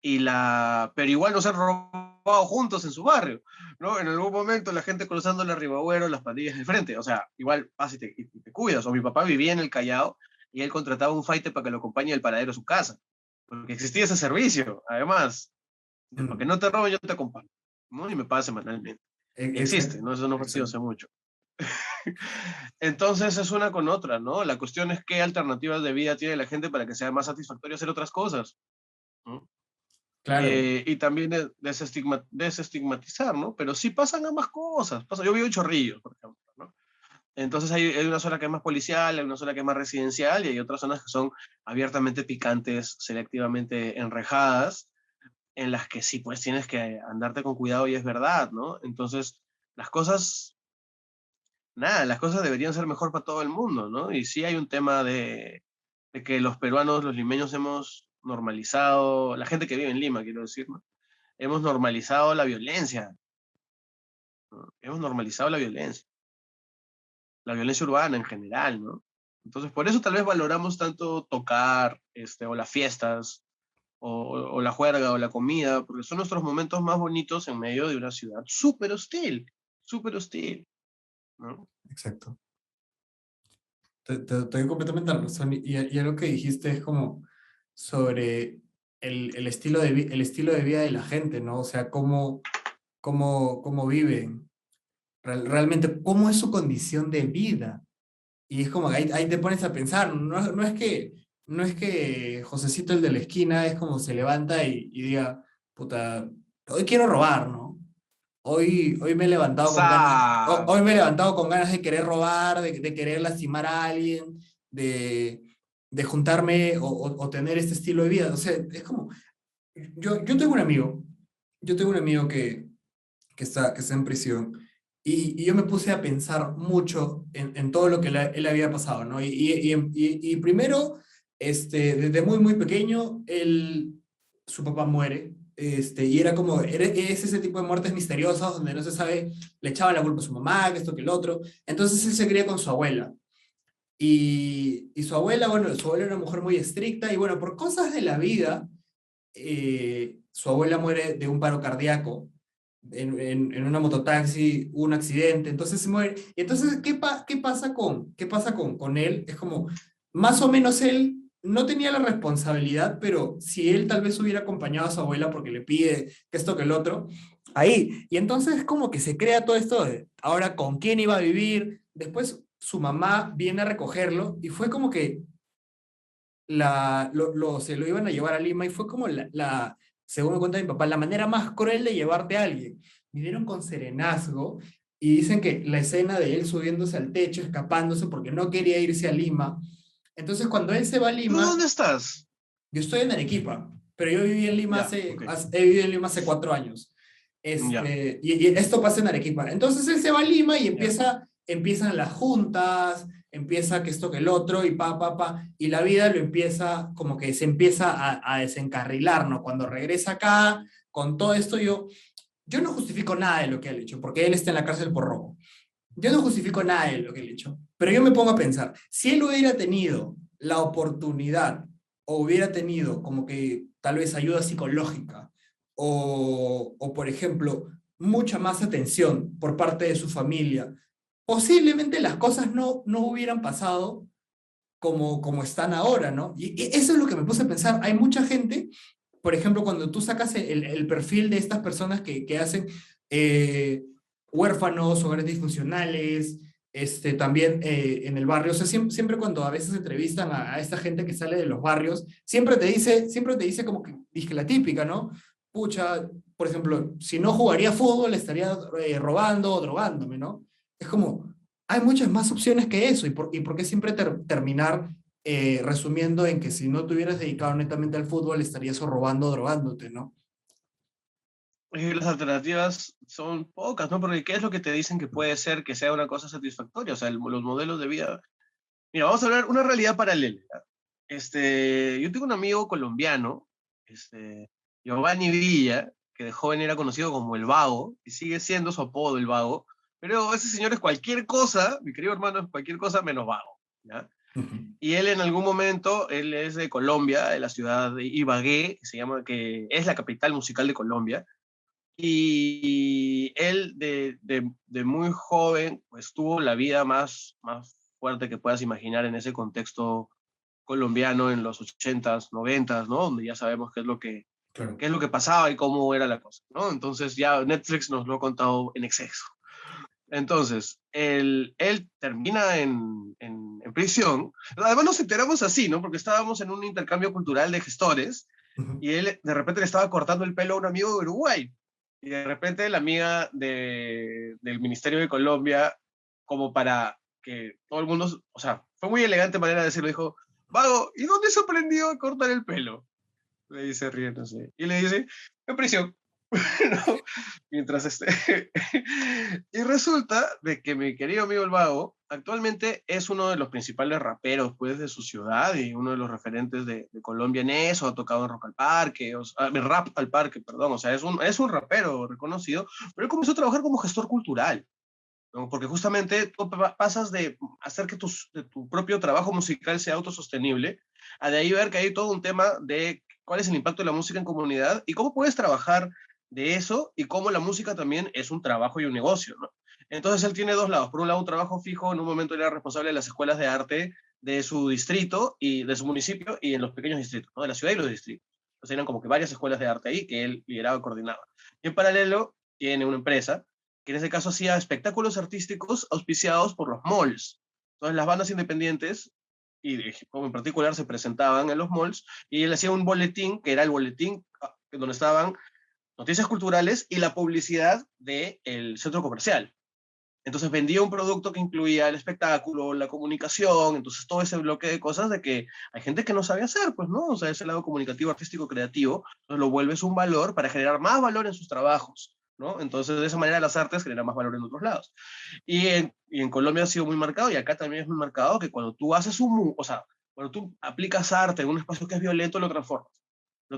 pero igual nos han robado juntos en su barrio, ¿no? En algún momento la gente cruzando la Ribagüero, las pandillas de frente, o sea, igual vas y te cuidas. O mi papá vivía en el Callao y él contrataba un fighter para que lo acompañe al paradero a su casa, porque existía ese servicio, además, de para que Mm, no te roben, yo te acompaño, ¿no? Y me paga semanalmente. Y existe, exacto, ¿no? Eso no ha sido exacto. hace mucho. Entonces es una con otra, ¿no? La cuestión es qué alternativas de vida tiene la gente para que sea más satisfactorio hacer otras cosas, ¿no? Claro. Y también desestigmatizar, ¿no? Pero sí pasan ambas cosas. Yo vivo en Chorrillos, por ejemplo, ¿no? Entonces hay una zona que es más policial, hay una zona que es más residencial y hay otras zonas que son abiertamente picantes, selectivamente enrejadas, en las que sí, pues tienes que andarte con cuidado y es verdad, ¿no? Entonces, las cosas, nada, las cosas deberían ser mejor para todo el mundo, ¿no? Y sí hay un tema de que los peruanos, los limeños hemos normalizado, la gente que vive en Lima, quiero decir, ¿no? Hemos normalizado la violencia, ¿no? Hemos normalizado la violencia urbana en general, ¿no? Entonces, por eso tal vez valoramos tanto tocar, o las fiestas, o la juerga, o la comida, porque son nuestros momentos más bonitos en medio de una ciudad súper hostil, ¿no? Exacto. Te doy completamente la razón. Y algo que dijiste es como sobre el estilo el estilo de vida de la gente, ¿no? O sea, cómo viven, realmente, cómo es su condición de vida. Y es como que ahí te pones a pensar, no es que Josecito el de la esquina es como se levanta y diga, puta, hoy quiero robar, ¿no? Hoy me he levantado con ganas, hoy me he levantado con ganas de querer robar, de querer lastimar a alguien, de, de juntarme o tener este estilo de vida. O sea, es como, yo tengo un amigo, que está en prisión. Y yo me puse a pensar mucho en todo lo que él había pasado, ¿no? Y primero, desde muy pequeño, su papá muere, y era como, es ese tipo de muertes misteriosas donde no se sabe, le echaban la culpa a su mamá, que esto, que el otro. Entonces él se cría con su abuela. Y su abuela, bueno, su abuela era una mujer muy estricta, y bueno, por cosas de la vida, su abuela muere de un paro cardíaco en una mototaxi, hubo un accidente, entonces se muere. Y entonces, qué pasa con él? Es como, más o menos él no tenía la responsabilidad, pero si él tal vez hubiera acompañado a su abuela porque le pide que esto, que el otro, ahí. Y entonces como que se crea todo esto de, ahora, ¿con quién iba a vivir? Después su mamá viene a recogerlo y fue como que se lo iban a llevar a Lima y fue como según me cuenta mi papá, la manera más cruel de llevarte a alguien. Vinieron con serenazgo y dicen que la escena de él subiéndose al techo, escapándose porque no quería irse a Lima. Entonces cuando él se va a ¿Tú Lima, dónde estás? yo estoy en Arequipa, pero yo viví en Lima Ya, ok, he vivido en Lima hace 4 años. ya, Y esto pasa en Arequipa. Entonces él se va a Lima y ya. empiezan las juntas, empieza que esto, que el otro, y la vida lo empieza, como que se empieza a desencarrilar, ¿no? Cuando regresa acá, con todo esto, yo no justifico nada de lo que él ha hecho, porque él está en la cárcel por robo. Yo no justifico nada de lo que él ha hecho, pero yo me pongo a pensar, si él hubiera tenido la oportunidad o hubiera tenido como que tal vez ayuda psicológica por ejemplo, mucha más atención por parte de su familia, posiblemente las cosas no hubieran pasado como están ahora, ¿no? Y eso es lo que me puse a pensar. Hay mucha gente, por ejemplo, cuando tú sacas el perfil de estas personas que hacen eh, huérfanos, hogares disfuncionales, también en el barrio, o sea, siempre cuando a veces entrevistan a esta gente que sale de los barrios, siempre te dice como que, dije la típica, ¿no? Pucha, por ejemplo, si no jugaría fútbol estaría robando o drogándome, ¿no? Es como, hay muchas más opciones que eso. Y por qué siempre terminar resumiendo en que si no te hubieras dedicado netamente al fútbol estarías o robando o drogándote, ¿no? Las alternativas son pocas, ¿no? Porque ¿qué es lo que te dicen que puede ser que sea una cosa satisfactoria? O sea, los modelos de vida. Mira, vamos a hablar una realidad paralela. yo tengo un amigo colombiano, Giovanni Villa, que de joven era conocido como el Vago, y sigue siendo su apodo el Vago, pero ese señor es cualquier cosa, mi querido hermano, es cualquier cosa menos vago, ¿ya? Ujú. Y él en algún momento, él es de Colombia, de la ciudad de Ibagué, que es la capital musical de Colombia, y él de muy joven, pues tuvo la vida más fuerte que puedas imaginar en ese contexto colombiano en los 80s, 90s, ¿no? Donde ya sabemos Claro. qué es lo que pasaba y cómo era la cosa, ¿no? Entonces ya Netflix nos lo ha contado en exceso. Entonces, él termina en prisión. Además nos enteramos así, ¿no? Porque estábamos en un intercambio cultural de gestores Ujú. y él de repente le estaba cortando el pelo a un amigo de Uruguay. Y de repente la amiga del Ministerio de Colombia, como para que todo el mundo, o sea, fue muy elegante manera de decirlo, dijo, Vago, ¿y dónde se aprendió a cortar el pelo? Le dice riéndose. Y le dice, en prisión. ¿No? Mientras y resulta de que mi querido amigo el Vago actualmente es uno de los principales raperos pues, de su ciudad y uno de los referentes de Colombia en eso, ha tocado en Rock al Parque, Rap al Parque, perdón, o sea, es un rapero reconocido, pero él comenzó a trabajar como gestor cultural, ¿no? Porque justamente tú pasas de hacer que de tu propio trabajo musical sea autosostenible, a de ahí ver que hay todo un tema de cuál es el impacto de la música en comunidad y cómo puedes trabajar de eso y cómo la música también es un trabajo y un negocio, ¿no? Entonces él tiene dos lados. Por un lado, un trabajo fijo, en un momento era responsable de las escuelas de arte de su distrito y de su municipio y en los pequeños distritos, ¿no? De la ciudad y los distritos. Entonces eran como que varias escuelas de arte ahí que él lideraba y coordinaba. Y en paralelo, tiene una empresa que en ese caso hacía espectáculos artísticos auspiciados por los malls. Entonces las bandas independientes, y de hip hop en particular, se presentaban en los malls y él hacía un boletín, que era el boletín donde estaban noticias culturales y la publicidad del centro comercial. Entonces vendía un producto que incluía el espectáculo, la comunicación, entonces todo ese bloque de cosas de que hay gente que no sabe hacer, pues, ¿no? O sea, ese lado comunicativo, artístico, creativo, entonces lo vuelves un valor para generar más valor en sus trabajos, ¿no? Entonces de esa manera las artes generan más valor en otros lados. Y en Colombia ha sido muy marcado y acá también es muy marcado que cuando tú haces o sea, cuando tú aplicas arte en un espacio que es violento, lo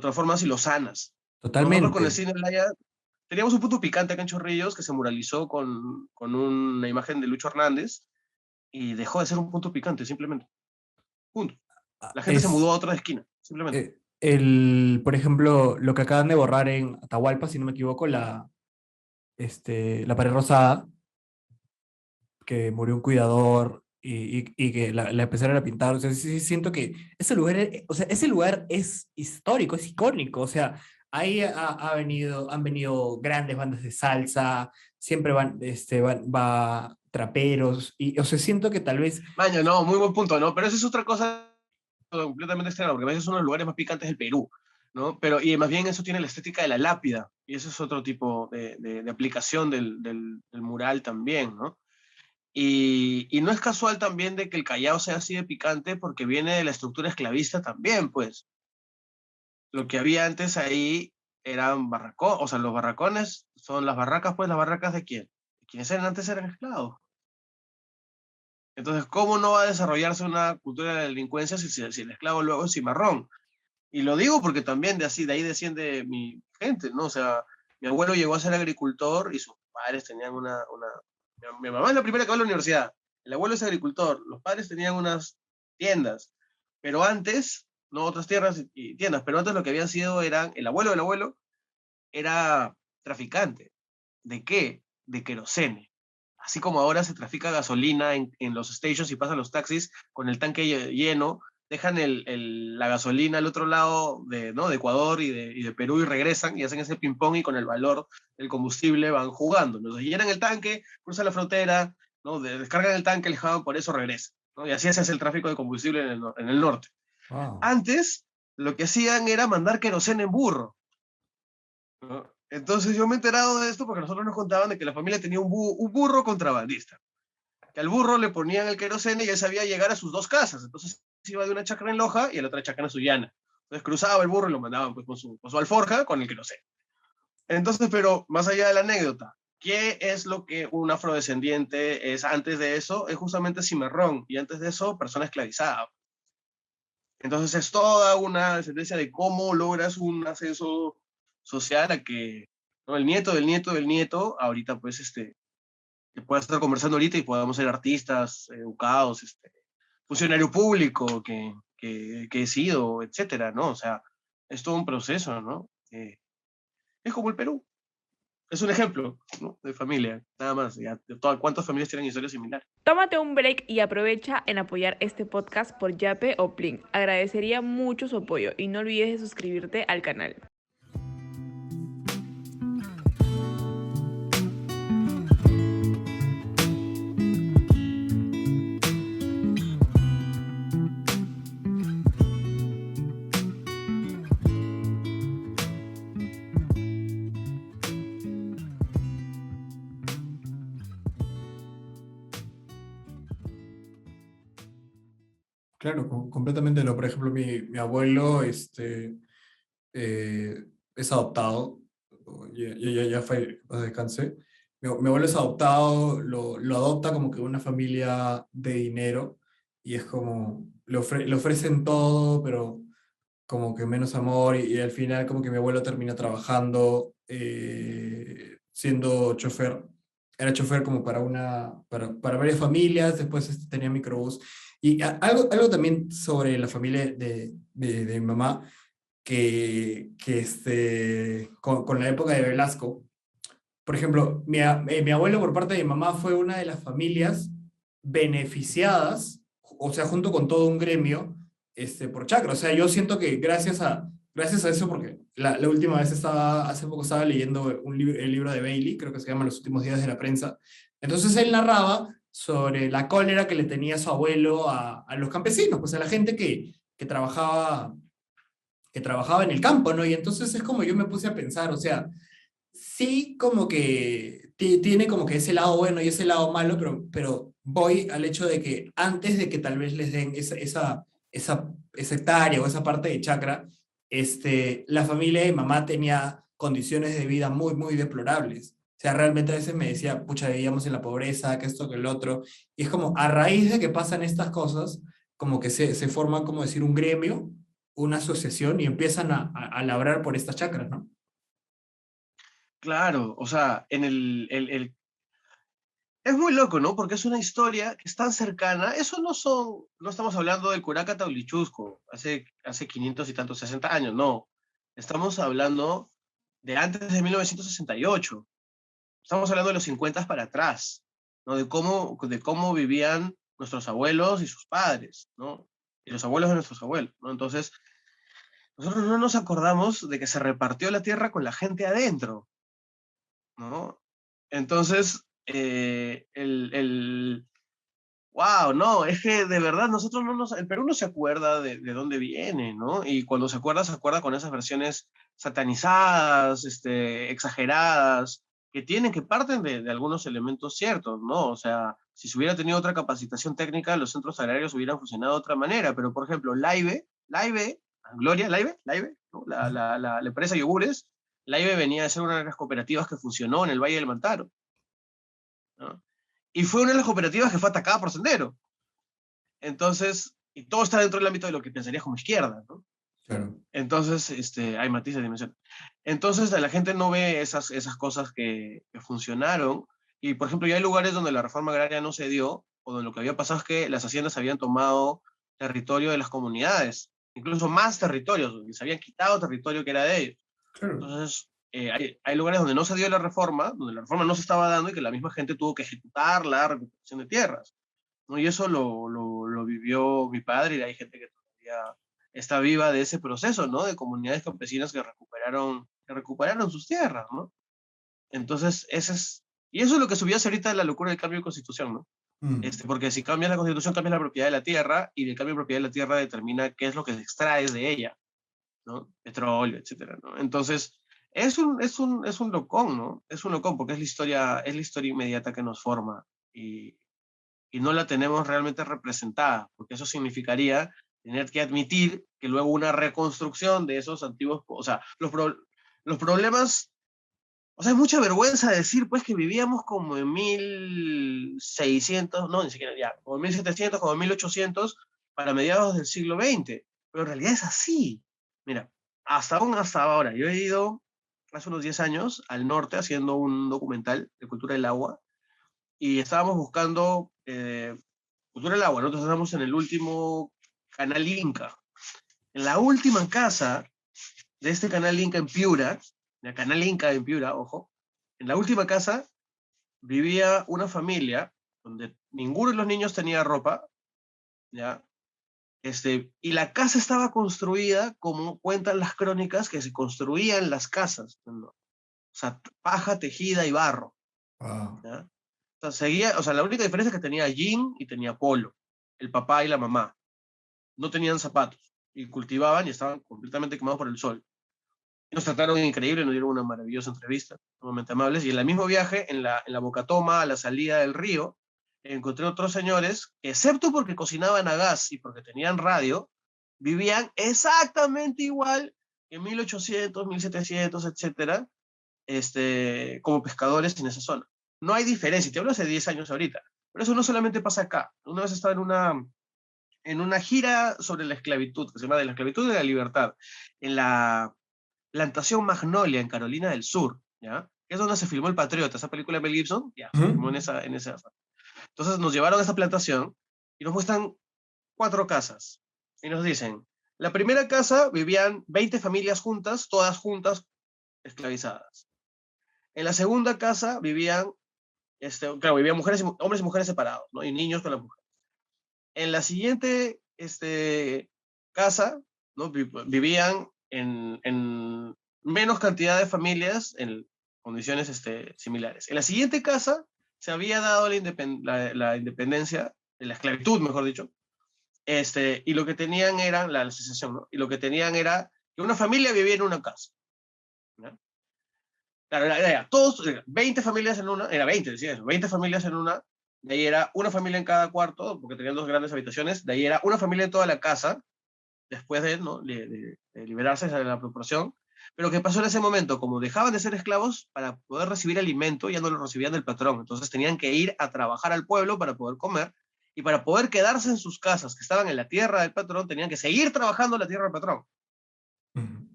transformas y lo sanas. Nosotros con el Totalmente. cine Laya teníamos un punto picante acá en Chorrillos que se muralizó con una imagen de Lucho Hernández y dejó de ser un punto picante, simplemente. Punto. La gente se mudó Es a otra esquina, simplemente. por ejemplo, lo que acaban de borrar en Atahualpa, si no me equivoco, la pared rosada, que murió un cuidador y que la empezaron a pintar. O sea, sí, sí siento que ese lugar, o sea, ese lugar es histórico, es icónico. O sea, ahí han venido grandes bandas de salsa, siempre va traperos, y o sea, siento que tal vez, Maña, no, muy buen punto, ¿no? Pero eso es otra cosa completamente externa, porque a veces uno de los lugares más picantes del Perú, ¿no? Pero, y más bien eso tiene la estética de la lápida, y eso es otro tipo de aplicación del mural también, ¿no? Y no es casual también de que el Callao sea así de picante porque viene de la estructura esclavista también, pues. Lo que había antes ahí eran barracones, o sea, los barracones son las barracas, pues las barracas de quién? Quienes eran antes eran esclavos. Entonces, ¿cómo no va a desarrollarse una cultura de la delincuencia si el esclavo luego es cimarrón? Y lo digo porque también de ahí desciende mi gente, ¿no? O sea, mi abuelo llegó a ser agricultor y sus padres tenían mi mamá es la primera que va a la universidad, el abuelo es agricultor, los padres tenían unas tiendas, pero antes, no otras tierras y tiendas, pero antes lo que habían sido eran, el abuelo del abuelo era traficante. ¿De qué? De querosene. Así como ahora se trafica gasolina en los stations y pasan los taxis con el tanque lleno, dejan la gasolina al otro lado ¿no? de Ecuador y de Perú y regresan y hacen ese ping-pong y con el valor del combustible van jugando. Entonces llenan el tanque, cruzan la frontera, ¿no? Descargan el tanque, el jabón, por eso regresan. ¿No? Y así se hace el tráfico de combustible en el norte. wow. Antes, lo que hacían era mandar querosene en burro. ¿No? Entonces yo me he enterado de esto porque nosotros nos contaban de que la familia tenía un burro contrabandista, que al burro le ponían el querosene y él sabía llegar a sus dos casas, entonces iba de una chacra en Loja y a la otra chacra en Sullana. Entonces cruzaba el burro y lo mandaban pues, con su alforja con el querosene. Entonces, pero más allá de la anécdota, ¿qué es lo que un afrodescendiente es antes de eso? Es justamente cimarrón y antes de eso persona esclavizada. Entonces es toda una sentencia de cómo logras un ascenso social a que, ¿no? El nieto del nieto del nieto, ahorita pues que pueda estar conversando ahorita y podamos ser artistas, educados, funcionario público que he sido, etcétera, ¿no? O sea, es todo un proceso, ¿no? Es como el Perú. Es un ejemplo, ¿no? De familia, nada más. Ya, ¿cuántas familias tienen historias similares? Tómate un break y aprovecha en apoyar este podcast por Yape o Plin. Agradecería mucho su apoyo y no olvides de suscribirte al canal. Claro, completamente no. Por ejemplo, mi abuelo es adoptado, ya fue, paz descanse. Mi abuelo es adoptado, lo adopta como que una familia de dinero y es como, le ofrecen todo, pero como que menos amor y al final como que mi abuelo termina trabajando siendo chofer. Era chofer como para varias familias, después tenía microbús. Y algo también sobre la familia de mi mamá, que con la época de Velasco, por ejemplo, mi abuelo por parte de mi mamá fue una de las familias beneficiadas, o sea, junto con todo un gremio, por chakra. O sea, yo siento que gracias a eso, porque la última vez hace poco estaba leyendo el libro de Bailey, creo que se llama Los últimos días de la prensa. Entonces él narraba sobre la cólera que le tenía su abuelo a los campesinos, pues a la gente que trabajaba en el campo, ¿no? Y entonces es como yo me puse a pensar, o sea, sí como que tiene como que ese lado bueno y ese lado malo, pero voy al hecho de que antes de que tal vez les den esa hectárea o esa parte de chacra, la familia de mamá tenía condiciones de vida muy, muy deplorables. O sea, realmente a veces me decía, pucha, vivíamos en la pobreza, que esto, que el otro. Y es como, a raíz de que pasan estas cosas, como que se forma, como decir, un gremio, una asociación y empiezan a labrar por estas chacras, ¿no? Claro, o sea, es muy loco, ¿no? Porque es una historia que es tan cercana. Eso no estamos hablando del Curaca Tablichusco, hace 500 y tantos, 60 años, no. Estamos hablando de antes de 1968. Estamos hablando de los 50 para atrás, ¿no? De cómo vivían nuestros abuelos y sus padres, ¿no? Y los abuelos de nuestros abuelos, ¿no? Entonces, nosotros no nos acordamos de que se repartió la tierra con la gente adentro, ¿no? Entonces, wow, no, es que de verdad nosotros el Perú no se acuerda de dónde viene, ¿no? Y cuando se acuerda con esas versiones satanizadas, exageradas, que parten de algunos elementos ciertos, ¿no? O sea, si se hubiera tenido otra capacitación técnica, los centros agrarios hubieran funcionado de otra manera, pero por ejemplo, Laibe, Gloria, Laibe, ¿no? La empresa Yogures, Laibe venía a ser una de las cooperativas que funcionó en el Valle del Mantaro, ¿no? Y fue una de las cooperativas que fue atacada por Sendero. Entonces, y todo está dentro del ámbito de lo que pensarías como izquierda, ¿no? Claro. Entonces, hay matices de dimensión. Entonces, la gente no ve esas cosas que funcionaron. Y, por ejemplo, ya hay lugares donde la reforma agraria no se dio, o donde lo que había pasado es que las haciendas habían tomado territorio de las comunidades, incluso más territorios, les habían quitado territorio que era de ellos. Claro. Entonces, hay lugares donde no se dio la reforma, donde la reforma no se estaba dando y que la misma gente tuvo que ejecutar la recuperación de tierras, ¿no? Y eso lo vivió mi padre y hay gente que todavía está viva de ese proceso, ¿no? De comunidades campesinas que recuperaron sus tierras, ¿no? Entonces, y eso es lo que subió hacia ahorita la locura del cambio de constitución, ¿no? Mm. Porque si cambias la constitución, cambias la propiedad de la tierra y el cambio de propiedad de la tierra determina qué es lo que se extrae de ella, ¿no? Petróleo, etcétera, ¿no? Entonces, es un locón, ¿no? Es un locón porque es la historia inmediata que nos forma y no la tenemos realmente representada, porque eso significaría tener que admitir que luego una reconstrucción de esos antiguos, o sea, los problemas, o sea, es mucha vergüenza decir pues que vivíamos como en 1600, no, ni siquiera ya, como en 1700, como en 1800, para mediados del siglo XX. pero en realidad es así. Mira, hasta ahora, yo he ido hace unos 10 años al norte haciendo un documental de cultura del agua y estábamos buscando cultura del agua. Nosotros estábamos en el último canal Inca. En la última casa de este canal Inca en Piura, el canal Inca en Piura, ojo, en la última casa vivía una familia donde ninguno de los niños tenía ropa, ¿ya? Y la casa estaba construida como cuentan las crónicas que se construían las casas, ¿no? O sea, paja, tejida y barro, Wow. ¿ya? O sea, seguía, o sea, la única diferencia es que tenía jean y tenía polo, el papá y la mamá. No tenían zapatos y cultivaban y estaban completamente quemados por el sol. Y nos trataron increíble, nos dieron una maravillosa entrevista, sumamente amables. Y en el mismo viaje, en la Bocatoma, a la salida del río, encontré otros señores que, excepto porque cocinaban a gas y porque tenían radio, vivían exactamente igual en 1800, 1700, etcétera, como pescadores en esa zona. No hay diferencia, te hablo hace 10 años ahorita, pero eso no solamente pasa acá. Una vez estaba en una gira sobre la esclavitud, que se llama De la esclavitud de la libertad, en la plantación Magnolia en Carolina del Sur, ¿ya? Es donde se filmó El Patriota, esa película de Mel Gibson, ya, se filmó Ujú. en esa. Entonces nos llevaron a esa plantación y nos muestran 4 casas. Y nos dicen, la primera casa vivían 20 familias juntas, todas juntas, esclavizadas. En la segunda casa vivían, claro, vivían hombres y mujeres separados, ¿no? Y niños con las mujeres. En la siguiente casa, ¿no? Vivían en menos cantidad de familias en condiciones similares. En la siguiente casa se había dado la independencia, la esclavitud, mejor dicho, y lo que tenían era la secesión, ¿no? Y lo que tenían era que una familia vivía en una casa, ¿no? Claro, era todos, 20 familias en una, era 20, decía eso, 20 familias en una, de ahí era una familia en cada cuarto, porque tenían 2 grandes habitaciones, de ahí era una familia en toda la casa, después de, ¿no? de liberarse de la proporción. Pero ¿qué pasó en ese momento? Como dejaban de ser esclavos, para poder recibir alimento, ya no lo recibían del patrón. Entonces tenían que ir a trabajar al pueblo para poder comer, y para poder quedarse en sus casas, que estaban en la tierra del patrón, tenían que seguir trabajando en la tierra del patrón. Ujú.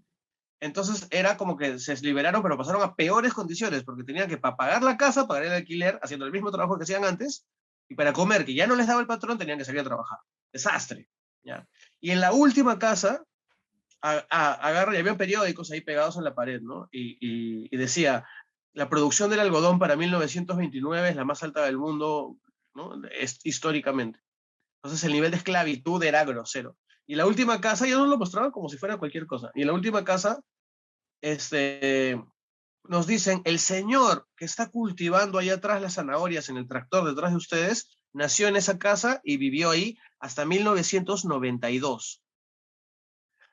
Entonces era como que se liberaron, pero pasaron a peores condiciones, porque tenían que pagar la casa, pagar el alquiler, haciendo el mismo trabajo que hacían antes, y para comer, que ya no les daba el patrón, tenían que salir a trabajar. Desastre, ¿ya? Y en la última casa, agarra, y había periódicos ahí pegados en la pared, ¿no? Y decía, la producción del algodón para 1929 es la más alta del mundo, ¿no? Históricamente. Entonces el nivel de esclavitud era grosero. Y la última casa, ya nos lo mostraban como si fuera cualquier cosa. Y en la última casa, nos dicen, el señor que está cultivando allá atrás las zanahorias en el tractor detrás de ustedes, nació en esa casa y vivió ahí hasta 1992.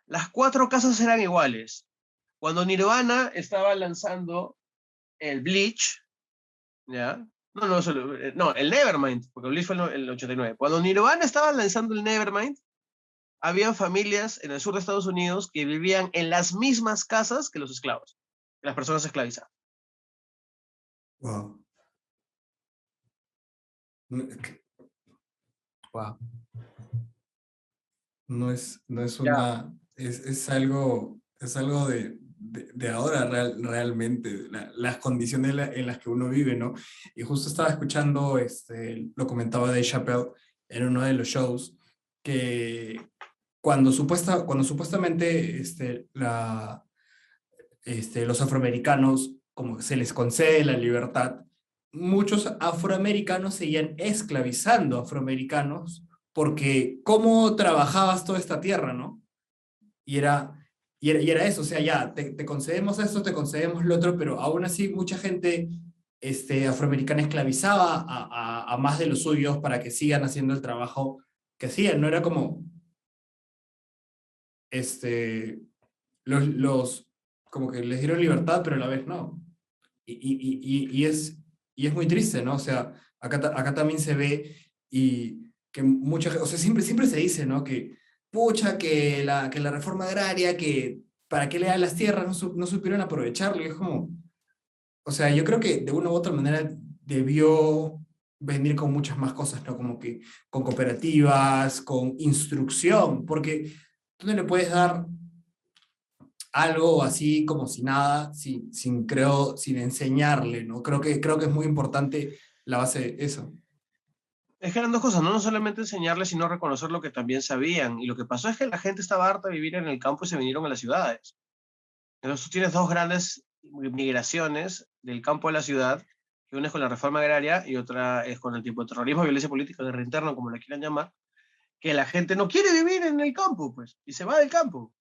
Las 4 casas eran iguales. Cuando Nirvana estaba lanzando el Bleach, ¿ya? No, el Nevermind, porque el Bleach fue el 89. Cuando Nirvana estaba lanzando el Nevermind, había familias en el sur de Estados Unidos que vivían en las mismas casas que los esclavos, las personas esclavizadas. Wow. No, wow. No es Ya, es algo de ahora realmente, las condiciones en las que uno vive, ¿no? Y justo estaba escuchando, lo comentaba Dave Chappelle en uno de los shows, que cuando supuestamente los afroamericanos, como se les concede la libertad, muchos afroamericanos seguían esclavizando a afroamericanos porque cómo trabajabas toda esta tierra, ¿no? Y era eso, o sea, ya, te concedemos esto, te concedemos lo otro, pero aún así mucha gente afroamericana esclavizaba a más de los suyos para que sigan haciendo el trabajo que hacían, no era como, este, como que les dieron libertad, pero a la vez no. Y es muy triste, ¿no? O sea, acá también se ve y que o sea, siempre se dice, ¿no? Que, pucha, que la reforma agraria, que para qué le dan las tierras, no supieron aprovecharlo. Y es como, o sea, yo creo que de una u otra manera debió venir con muchas más cosas, ¿no? Como que con cooperativas, con instrucción, porque tú no le puedes dar algo así como si nada, sin enseñarle, ¿no? Creo que es muy importante la base de eso. Es que eran dos cosas, ¿no? No solamente enseñarles, sino reconocer lo que también sabían. Y lo que pasó es que la gente estaba harta de vivir en el campo y se vinieron a las ciudades. Entonces tú tienes dos grandes migraciones del campo a la ciudad, que una es con la reforma agraria y otra es con el tipo de terrorismo, violencia política, guerra interna, como la quieran llamar, que la gente no quiere vivir en el campo, pues, y se va del campo,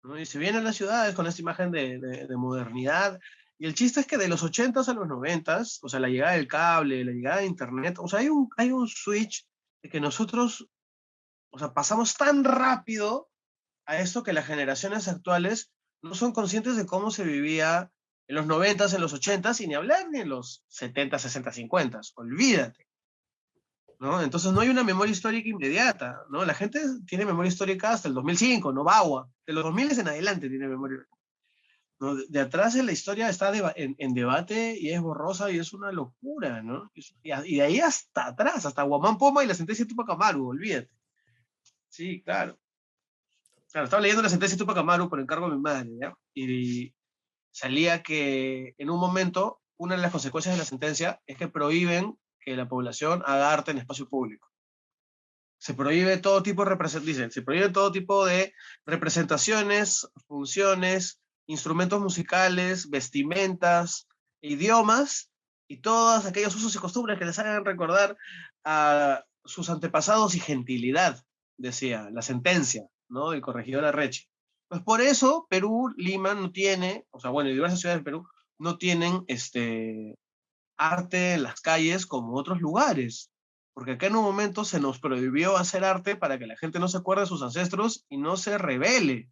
¿no? Y se viene a las ciudades con esta imagen de modernidad. Y el chiste es que de los 80s a los 90s, o sea, la llegada del cable, la llegada de Internet, o sea, hay un switch de que nosotros, o sea, pasamos tan rápido a esto que las generaciones actuales no son conscientes de cómo se vivía en los 90s, en los 80s, y ni hablar ni en los 70, 60, 50. Olvídate, ¿no? Entonces no hay una memoria histórica inmediata, ¿no? La gente tiene memoria histórica hasta el 2005, no Bagua. De los 2000 en adelante tiene memoria. ¿No? De atrás en la historia está en debate y es borrosa y es una locura, ¿no? Y de ahí hasta atrás, hasta Guamán Poma y la sentencia de Tupac Amaru, olvídate. Sí, claro. Claro, estaba leyendo la sentencia de Tupac Amaru por encargo de mi madre, ¿ya? Y salía que en un momento, una de las consecuencias de la sentencia es que prohíben que la población haga arte en espacio público. Se prohíbe todo tipo de dicen, se prohíbe todo tipo de representaciones, funciones, instrumentos musicales, vestimentas, idiomas y todos aquellos usos y costumbres que les hagan recordar a sus antepasados y gentilidad, decía la sentencia, ¿no? Del corregidor Arrechi. Pues por eso Perú, Lima no tiene, o sea, bueno, y diversas ciudades del Perú no tienen arte en las calles como otros lugares. Porque acá en un momento se nos prohibió hacer arte para que la gente no se acuerde de sus ancestros y no se rebele.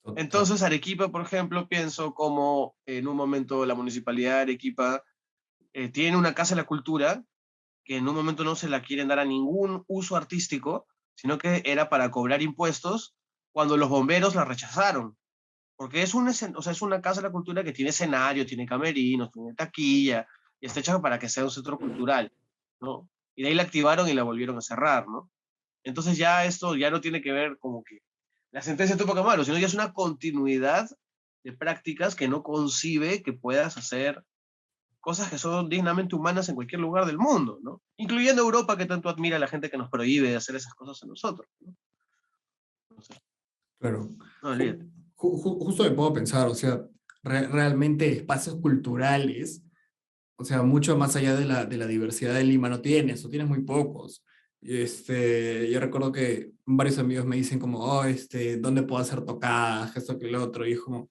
Total. Entonces, Arequipa, por ejemplo, pienso como en un momento la Municipalidad de Arequipa tiene una Casa de la Cultura que en un momento no se la quieren dar a ningún uso artístico, sino que era para cobrar impuestos cuando los bomberos la rechazaron. Porque o sea, es una casa de la cultura que tiene escenario, tiene camerinos, tiene taquilla, y está hecha para que sea un centro cultural, ¿no? Y de ahí la activaron y la volvieron a cerrar, ¿no? Entonces ya esto ya no tiene que ver como que la sentencia de Tupac Amaru, sino ya es una continuidad de prácticas que no concibe que puedas hacer cosas que son dignamente humanas en cualquier lugar del mundo, ¿no? Incluyendo Europa, que tanto admira a la gente que nos prohíbe de hacer esas cosas a nosotros, ¿no? Entonces, Claro. no olvídate. Justo me puedo pensar, o sea, realmente espacios culturales, o sea, mucho más allá de la diversidad de Lima no tienes, o tienes muy pocos. Yo recuerdo que varios amigos me dicen como, oh, ¿dónde puedo hacer tocadas? Esto que lo otro, y es como,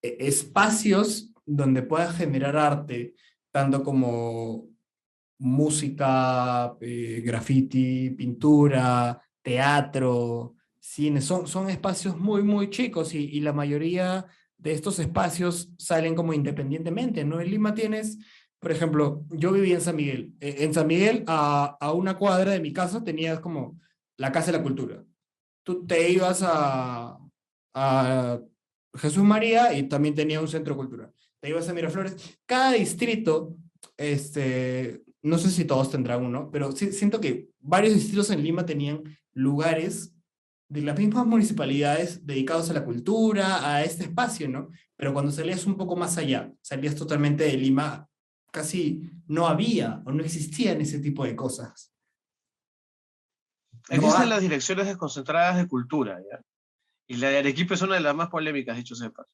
espacios donde puedas generar arte, tanto como música, graffiti, pintura, teatro, cine, son espacios muy, muy chicos y la mayoría de estos espacios salen como independientemente, ¿no? En Lima tienes, por ejemplo, yo viví en San Miguel. En San Miguel, a una cuadra de mi casa, tenías como la Casa de la Cultura. Tú te ibas a Jesús María y también tenía un centro cultural. Te ibas a Miraflores. Cada distrito, no sé si todos tendrán uno, pero sí, siento que varios distritos en Lima tenían lugares de las mismas municipalidades dedicados a la cultura, a este espacio, ¿no? Pero cuando salías un poco más allá, salías totalmente de Lima, casi no había o no existían ese tipo de cosas. No Existen hay. las direcciones desconcentradas de cultura, ¿ya? Y la de Arequipa es una de las más polémicas, dicho sepas.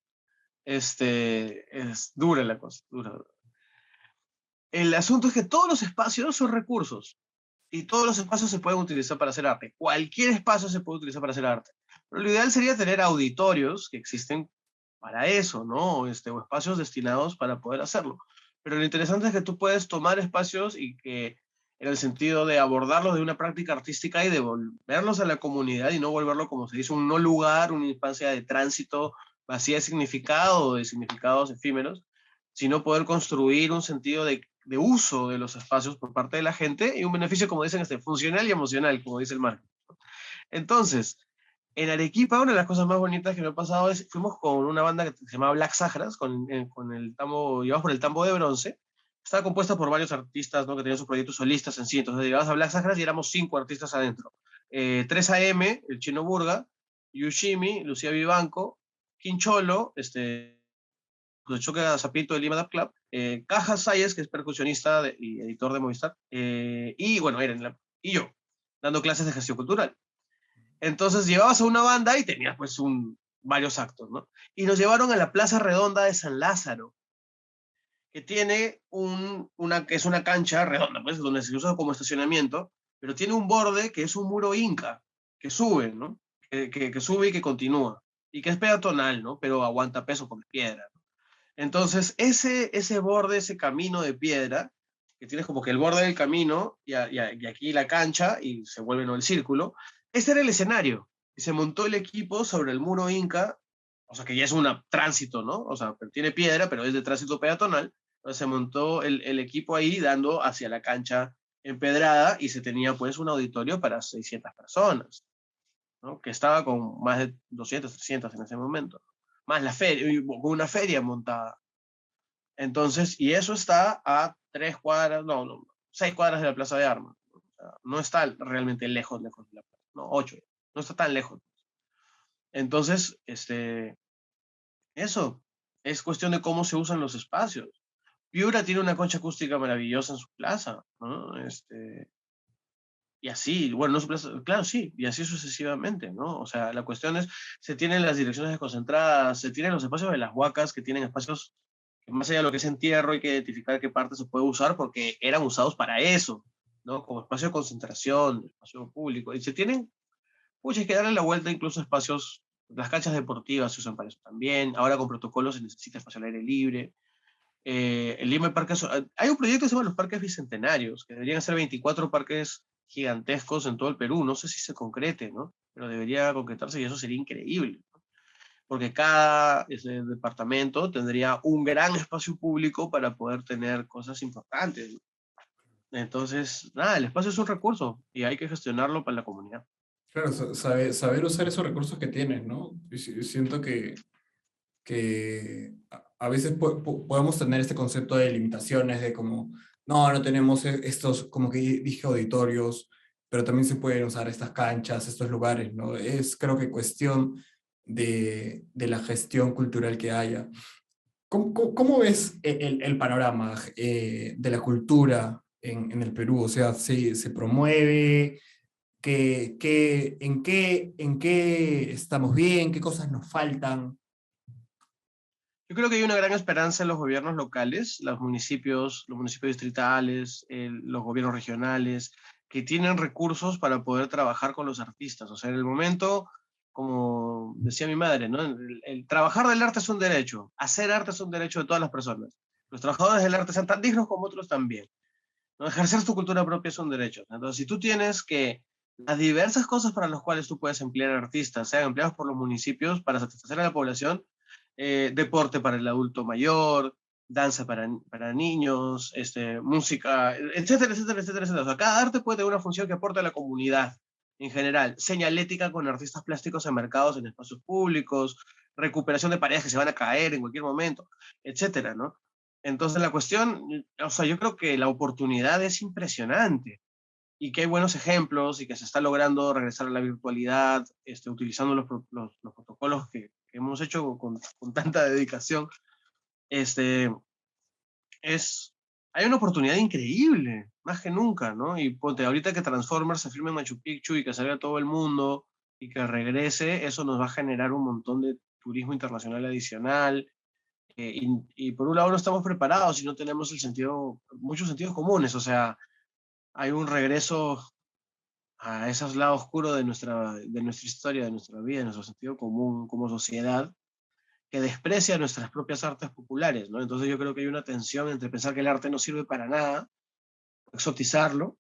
Es dura la cosa, dura. El asunto es que todos los espacios son recursos y todos los espacios se pueden utilizar para hacer arte. Cualquier espacio se puede utilizar para hacer arte. Pero lo ideal sería tener auditorios que existen para eso, ¿no? O espacios destinados para poder hacerlo. Pero lo interesante es que tú puedes tomar espacios y que en el sentido de abordarlos de una práctica artística y devolverlos a la comunidad y no volverlo, como se dice, un no lugar, una instancia de tránsito vacía de significado o de significados efímeros, sino poder construir un sentido de uso de los espacios por parte de la gente y un beneficio, como dicen, funcional y emocional, como dice el marketing. Entonces, en Arequipa, una de las cosas más bonitas que me ha pasado es, fuimos con una banda que se llama Black Sahras, con el tambo, llevamos por el tambo de bronce, estaba compuesta por varios artistas, ¿no? Que tenían sus proyectos solistas en sí. Entonces llegabas a Black Sahara y éramos 5 artistas adentro. 3AM, el Chino Burga, Yushimi, Lucía Vivanco, Quincholo, pues Choque Zapito de Lima Dub Club, Caja Sayes, que es percusionista y editor de Movistar, y bueno, y yo, dando clases de gestión cultural. Entonces llevabas a una banda y tenías pues varios actos, ¿no? Y nos llevaron a la Plaza Redonda de San Lázaro, que tiene que es una cancha redonda, pues, donde se usa como estacionamiento, pero tiene un borde que es un muro inca, que sube, ¿no? Que sube y que continúa, y que es peatonal, ¿no? Pero aguanta peso con piedra. Entonces, ese borde, ese camino de piedra, que tienes como que el borde del camino y aquí la cancha y se vuelve, ¿no?, el círculo, ese era el escenario. Y se montó el equipo sobre el muro inca, o sea que ya es un tránsito, ¿no? O sea, tiene piedra, pero es de tránsito peatonal. Entonces se montó el equipo ahí dando hacia la cancha empedrada y se tenía pues un auditorio para 600 personas, ¿no? Que estaba con más de 200, 300 en ese momento. Más la feria, con una feria montada. Entonces, y eso está a 3 cuadras, no, 6 cuadras de la Plaza de Armas. O sea, no está realmente lejos de la plaza, no, 8, no está tan lejos. Entonces, eso es cuestión de cómo se usan los espacios. Piura tiene una concha acústica maravillosa en su plaza, ¿no? Y así, bueno, no su plaza, claro, sí, y así sucesivamente, ¿no? O sea, la cuestión es, se tienen las direcciones desconcentradas, se tienen los espacios de las huacas, que tienen espacios que más allá de lo que es entierro, hay que identificar qué parte se puede usar porque eran usados para eso, ¿no? Como espacio de concentración, espacio público. Y se tienen, pues hay que darle la vuelta incluso a espacios, las canchas deportivas se usan para eso también, ahora con protocolos se necesita espacio al aire libre. El Lima Parques, hay un proyecto que se llama los Parques Bicentenarios, que deberían ser 24 parques gigantescos en todo el Perú. No sé si se concrete, ¿no? Pero debería concretarse y eso sería increíble, ¿no? Porque cada departamento tendría un gran espacio público para poder tener cosas importantes, ¿no? Entonces, nada, el espacio es un recurso y hay que gestionarlo para la comunidad. Claro, saber usar esos recursos que tienes, ¿no? Y siento que a veces podemos tener este concepto de limitaciones, de como, no tenemos estos, como que dije, auditorios, pero también se pueden usar estas canchas, estos lugares, ¿no? Es creo que cuestión de la gestión cultural que haya. ¿Cómo ves el panorama de la cultura en el Perú? O sea, ¿se promueve? En qué estamos bien? ¿Qué cosas nos faltan? Yo creo que hay una gran esperanza en los gobiernos locales, los municipios distritales, los gobiernos regionales, que tienen recursos para poder trabajar con los artistas. O sea, en el momento, como decía mi madre, ¿no? El trabajar del arte es un derecho, hacer arte es un derecho de todas las personas. Los trabajadores del arte sean tan dignos como otros también, ¿no? Ejercer tu cultura propia es un derecho. Entonces, si tú tienes que las diversas cosas para las cuales tú puedes emplear artistas, sean empleados por los municipios para satisfacer a la población, deporte para el adulto mayor, danza para niños, música, etcétera, etcétera, etcétera, etcétera. O sea, cada arte puede tener una función que aporte a la comunidad en general. Señalética con artistas plásticos enmarcados en espacios públicos, recuperación de parejas que se van a caer en cualquier momento, etcétera, ¿no? Entonces la cuestión, o sea, yo creo que la oportunidad es impresionante y que hay buenos ejemplos y que se está logrando regresar a la virtualidad, utilizando los protocolos que hemos hecho con tanta dedicación. Este, hay una oportunidad increíble, más que nunca, ¿no? Y ponte, ahorita que Transformers se filme en Machu Picchu y que salga todo el mundo y que regrese, eso nos va a generar un montón de turismo internacional adicional. Y por un lado no estamos preparados y no tenemos muchos sentidos comunes, o sea, hay un regreso a ese lado oscuro de nuestra historia, de nuestra vida, de nuestro sentido común como sociedad, que desprecia nuestras propias artes populares, ¿no? Entonces yo creo que hay una tensión entre pensar que el arte no sirve para nada, exotizarlo,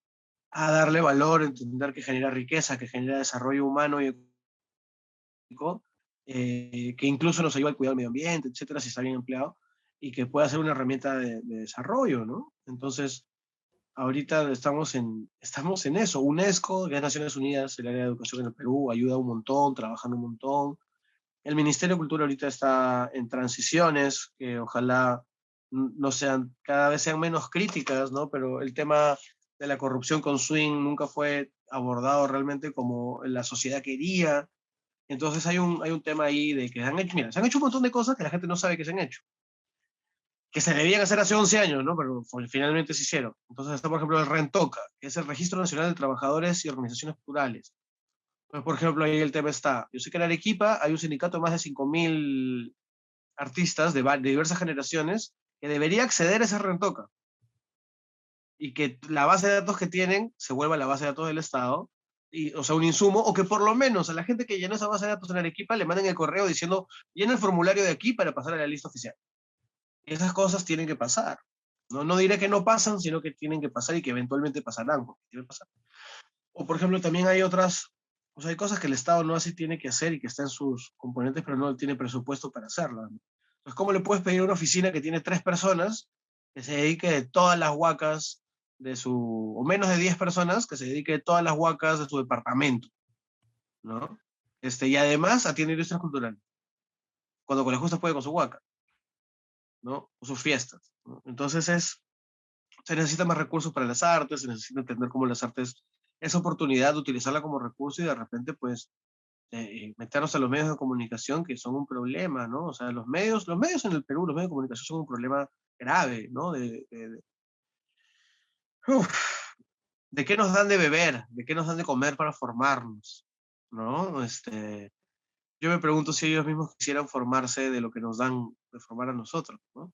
a darle valor, entender que genera riqueza, que genera desarrollo humano y económico, que incluso nos ayuda al cuidado del medio ambiente, etcétera, si está bien empleado, y que pueda ser una herramienta de desarrollo, ¿no? Entonces, ahorita estamos en eso. UNESCO, que es Naciones Unidas, el área de educación en el Perú, ayuda un montón, trabajando un montón. El Ministerio de Cultura ahorita está en transiciones, que ojalá no sean, cada vez sean menos críticas, ¿no? Pero el tema de la corrupción con swing nunca fue abordado realmente como la sociedad quería. Entonces hay un tema ahí de que han hecho, mira, se han hecho un montón de cosas que la gente no sabe que se han hecho, que se debían hacer hace 11 años, ¿no? Pero finalmente se hicieron. Entonces está, por ejemplo, el RENTOCA, que es el Registro Nacional de Trabajadores y Organizaciones Culturales. Pues, por ejemplo, ahí el tema está, yo sé que en Arequipa hay un sindicato de más de 5.000 artistas de diversas generaciones que debería acceder a ese RENTOCA y que la base de datos que tienen se vuelva la base de datos del Estado, y, o sea, un insumo, o que por lo menos a la gente que llenó esa base de datos en Arequipa le manden el correo diciendo, llena el formulario de aquí para pasar a la lista oficial. Y esas cosas tienen que pasar. No, no diré que no pasan, sino que tienen que pasar y que eventualmente pasarán, porque tienen que pasar. O, por ejemplo, también hay otras, o sea, hay cosas que el Estado no así tiene que hacer y que está en sus componentes, pero no tiene presupuesto para hacerlas, ¿no? Entonces, ¿cómo le puedes pedir a una oficina que tiene 3 personas que se dedique de todas las huacas de su, o menos de 10 personas, que se dedique de todas las huacas de su departamento, ¿no? Y además atiende industrias culturales, cuando con la justa puede con su huaca, ¿no? O sus fiestas, ¿no? Entonces se necesita más recursos para las artes, se necesita entender cómo las artes, esa oportunidad de utilizarla como recurso y de repente, pues, meternos a los medios de comunicación que son un problema, ¿no? O sea, los medios en el Perú, los medios de comunicación son un problema grave, ¿no? Uf, ¿de qué nos dan de beber? ¿De qué nos dan de comer para formarnos? ¿No? Yo me pregunto si ellos mismos quisieran formarse de lo que nos dan de formar a nosotros, ¿no?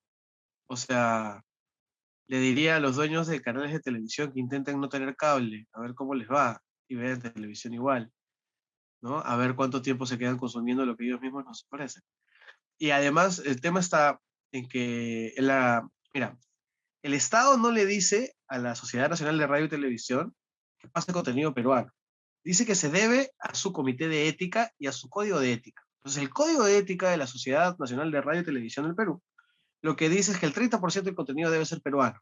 O sea, le diría a los dueños de canales de televisión que intenten no tener cable, a ver cómo les va, y ver televisión igual, ¿no? A ver cuánto tiempo se quedan consumiendo lo que ellos mismos nos ofrecen. Y además, el tema está en que, mira, el Estado no le dice a la Sociedad Nacional de Radio y Televisión que pase contenido peruano. Dice que se debe a su comité de ética y a su código de ética. Entonces, el código de ética de la Sociedad Nacional de Radio y Televisión del Perú, lo que dice es que el 30% del contenido debe ser peruano.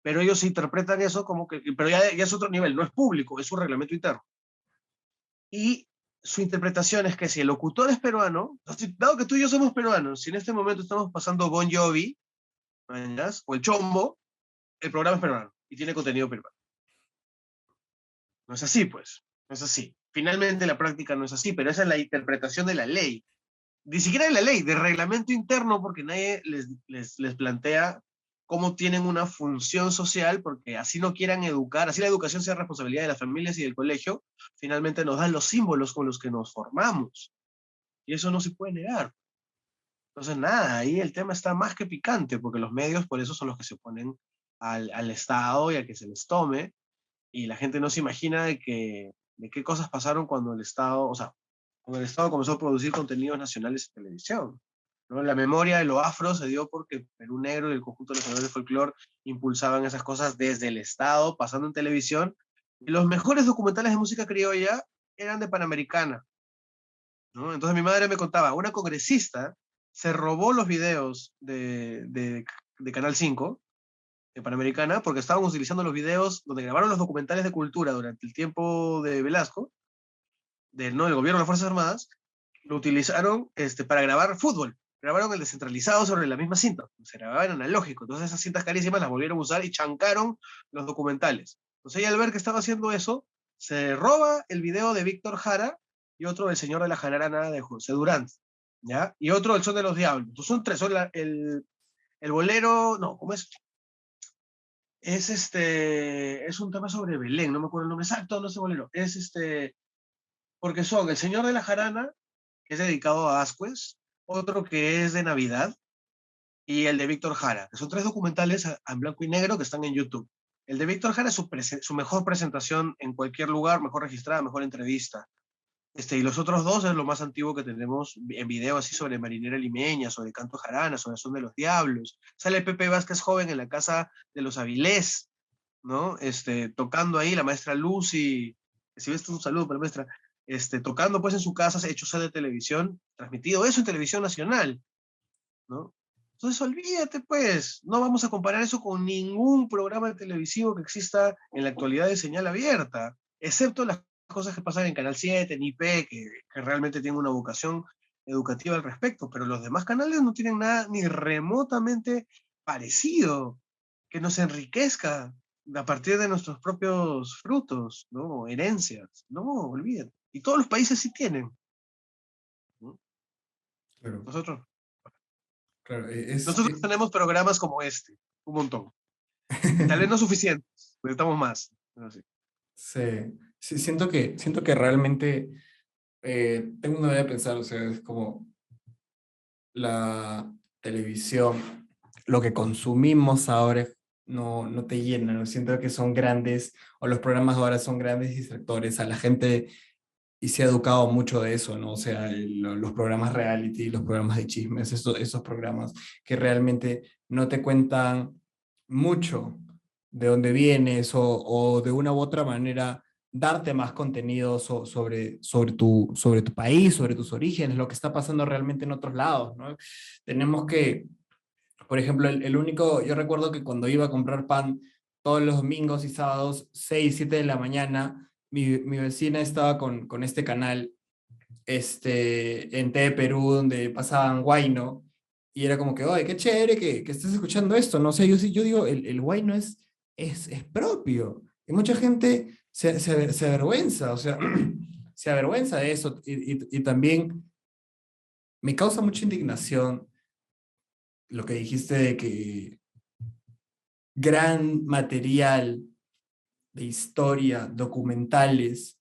Pero ellos interpretan eso como que, pero ya es otro nivel, no es público, es un reglamento interno. Y su interpretación es que si el locutor es peruano, dado que tú y yo somos peruanos, si en este momento estamos pasando Bon Jovi, ¿mañas? O el Chombo, el programa es peruano y tiene contenido peruano. No es así, pues. No es así. Finalmente la práctica no es así, pero esa es la interpretación de la ley. Ni siquiera de la ley, de reglamento interno, porque nadie les plantea cómo tienen una función social, porque así no quieran educar, así la educación sea responsabilidad de las familias y del colegio, finalmente nos dan los símbolos con los que nos formamos. Y eso no se puede negar. Entonces, nada, ahí el tema está más que picante, porque los medios por eso son los que se oponen al Estado y a que se les tome, y la gente no se imagina de qué cosas pasaron cuando el Estado, o sea, cuando el Estado comenzó a producir contenidos nacionales en televisión, ¿no? La memoria de lo afro se dio porque Perú Negro y el conjunto nacional de folclore impulsaban esas cosas desde el Estado, pasando en televisión, y los mejores documentales de música criolla eran de Panamericana, ¿no? Entonces mi madre me contaba, una congresista se robó los videos de Canal 5 de Panamericana, porque estaban utilizando los videos donde grabaron los documentales de cultura durante el tiempo de Velasco, no, del gobierno de las Fuerzas Armadas, lo utilizaron para grabar fútbol. Grabaron el descentralizado sobre la misma cinta. Se grababa en analógico. Entonces esas cintas carísimas las volvieron a usar y chancaron los documentales. Entonces ella al ver que estaba haciendo eso, se roba el video de Víctor Jara y otro del Señor de la Jarana de José Durán, ¿ya? Y otro el Son de los Diablos. Entonces son tres, el bolero, no, ¿cómo es? Es un tema sobre Belén, no me acuerdo el nombre exacto, no sé bolero. Porque son El Señor de la Jarana, que es dedicado a Ascuez, otro que es de Navidad, y el de Víctor Jara, que son tres documentales en blanco y negro que están en YouTube. El de Víctor Jara es su mejor presentación en cualquier lugar, mejor registrada, mejor entrevista. Y los otros dos es lo más antiguo que tenemos en video, así sobre Marinera Limeña, sobre Canto Jarana, sobre Son de los Diablos. Sale Pepe Vázquez joven en la casa de los Avilés, ¿no? Tocando ahí la maestra Lucy, si ves un saludo para la maestra, tocando pues en su casa, se ha hecho sede de televisión, transmitido eso en televisión nacional, ¿no? Entonces olvídate pues, no vamos a comparar eso con ningún programa televisivo que exista en la actualidad de señal abierta, excepto las cosas que pasan en Canal 7, en IP, que realmente tienen una vocación educativa al respecto, pero los demás canales no tienen nada ni remotamente parecido, que nos enriquezca a partir de nuestros propios frutos, ¿no? Herencias. No, olvídate. Y todos los países sí tienen, ¿no? Claro, Nosotros, claro. nosotros tenemos programas como este, un montón. Tal vez no suficientes, necesitamos más. Pero sí. Sí, sí, siento que realmente tengo una manera de pensar, o sea, es como la televisión, lo que consumimos ahora no te llena, ¿no? Siento que son grandes, o los programas ahora son grandes distractores a la gente y se ha educado mucho de eso, ¿no? O sea, los programas reality, los programas de chismes, esos programas que realmente no te cuentan mucho de dónde vienes o de una u otra manera darte más contenido sobre tu país, sobre tus orígenes, lo que está pasando realmente en otros lados, ¿no? Tenemos que, por ejemplo, el único, yo recuerdo que cuando iba a comprar pan todos los domingos y sábados, 6 7 de la mañana, mi vecina estaba con este canal en TV Perú donde pasaban Huayno y era como que, oye, qué chévere que estés escuchando esto, no sé, yo digo, el Huayno es propio y mucha gente se avergüenza, o sea, se avergüenza de eso y también me causa mucha indignación lo que dijiste de que gran material de historia, documentales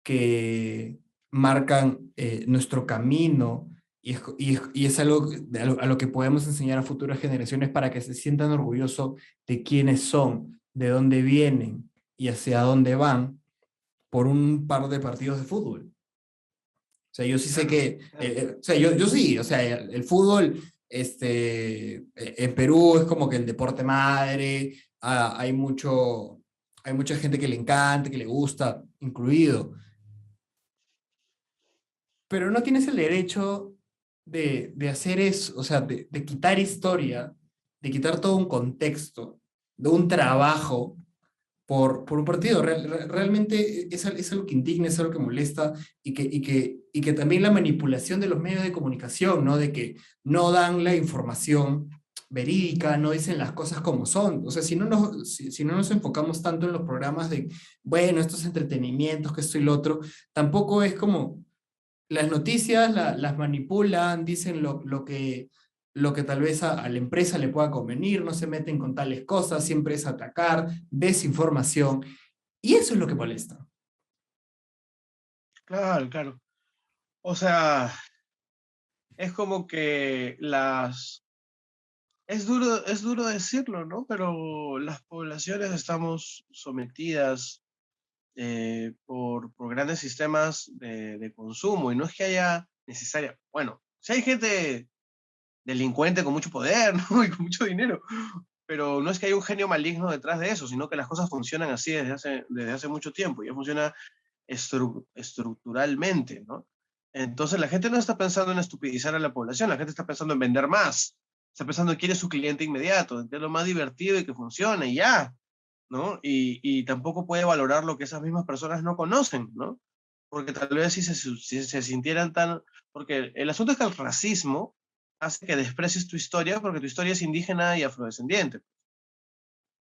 que marcan nuestro camino y es algo a lo que podemos enseñar a futuras generaciones para que se sientan orgullosos de quiénes son, de dónde vienen y hacia dónde van por un par de partidos de fútbol. O sea, yo sí sé Claro, que, claro. o sea, yo sí, o sea, el fútbol en Perú es como que el deporte madre, hay mucha gente que le encanta, que le gusta, incluido, pero no tienes el derecho de hacer eso, o sea, de quitar historia, de quitar todo un contexto, de un trabajo por un partido. Realmente es algo que indigna, es algo que molesta y que también la manipulación de los medios de comunicación, ¿no? De que no dan la información verídica, no dicen las cosas como son. O sea, si no nos enfocamos tanto en los programas de, bueno, estos entretenimientos, que esto y lo otro, tampoco es como las noticias las manipulan, dicen lo que tal vez a la empresa le pueda convenir, no se meten con tales cosas, siempre es atacar, desinformación, y eso es lo que molesta. Claro, claro. O sea, es como que es duro decirlo, ¿no? Pero las poblaciones estamos sometidas por grandes sistemas de consumo y no es que haya necesaria, bueno, si hay gente delincuente con mucho poder, ¿no? Y con mucho dinero, pero no es que haya un genio maligno detrás de eso, sino que las cosas funcionan así desde hace mucho tiempo, ya funciona estructuralmente, ¿no? Entonces la gente no está pensando en estupidizar a la población, la gente está pensando en vender más, está pensando en quién es su cliente inmediato, en qué es lo más divertido y que funcione y ya, ¿no? Y tampoco puede valorar lo que esas mismas personas no conocen, ¿no? Porque tal vez si se sintieran tan... Porque el asunto es que el racismo hace que desprecies tu historia porque tu historia es indígena y afrodescendiente.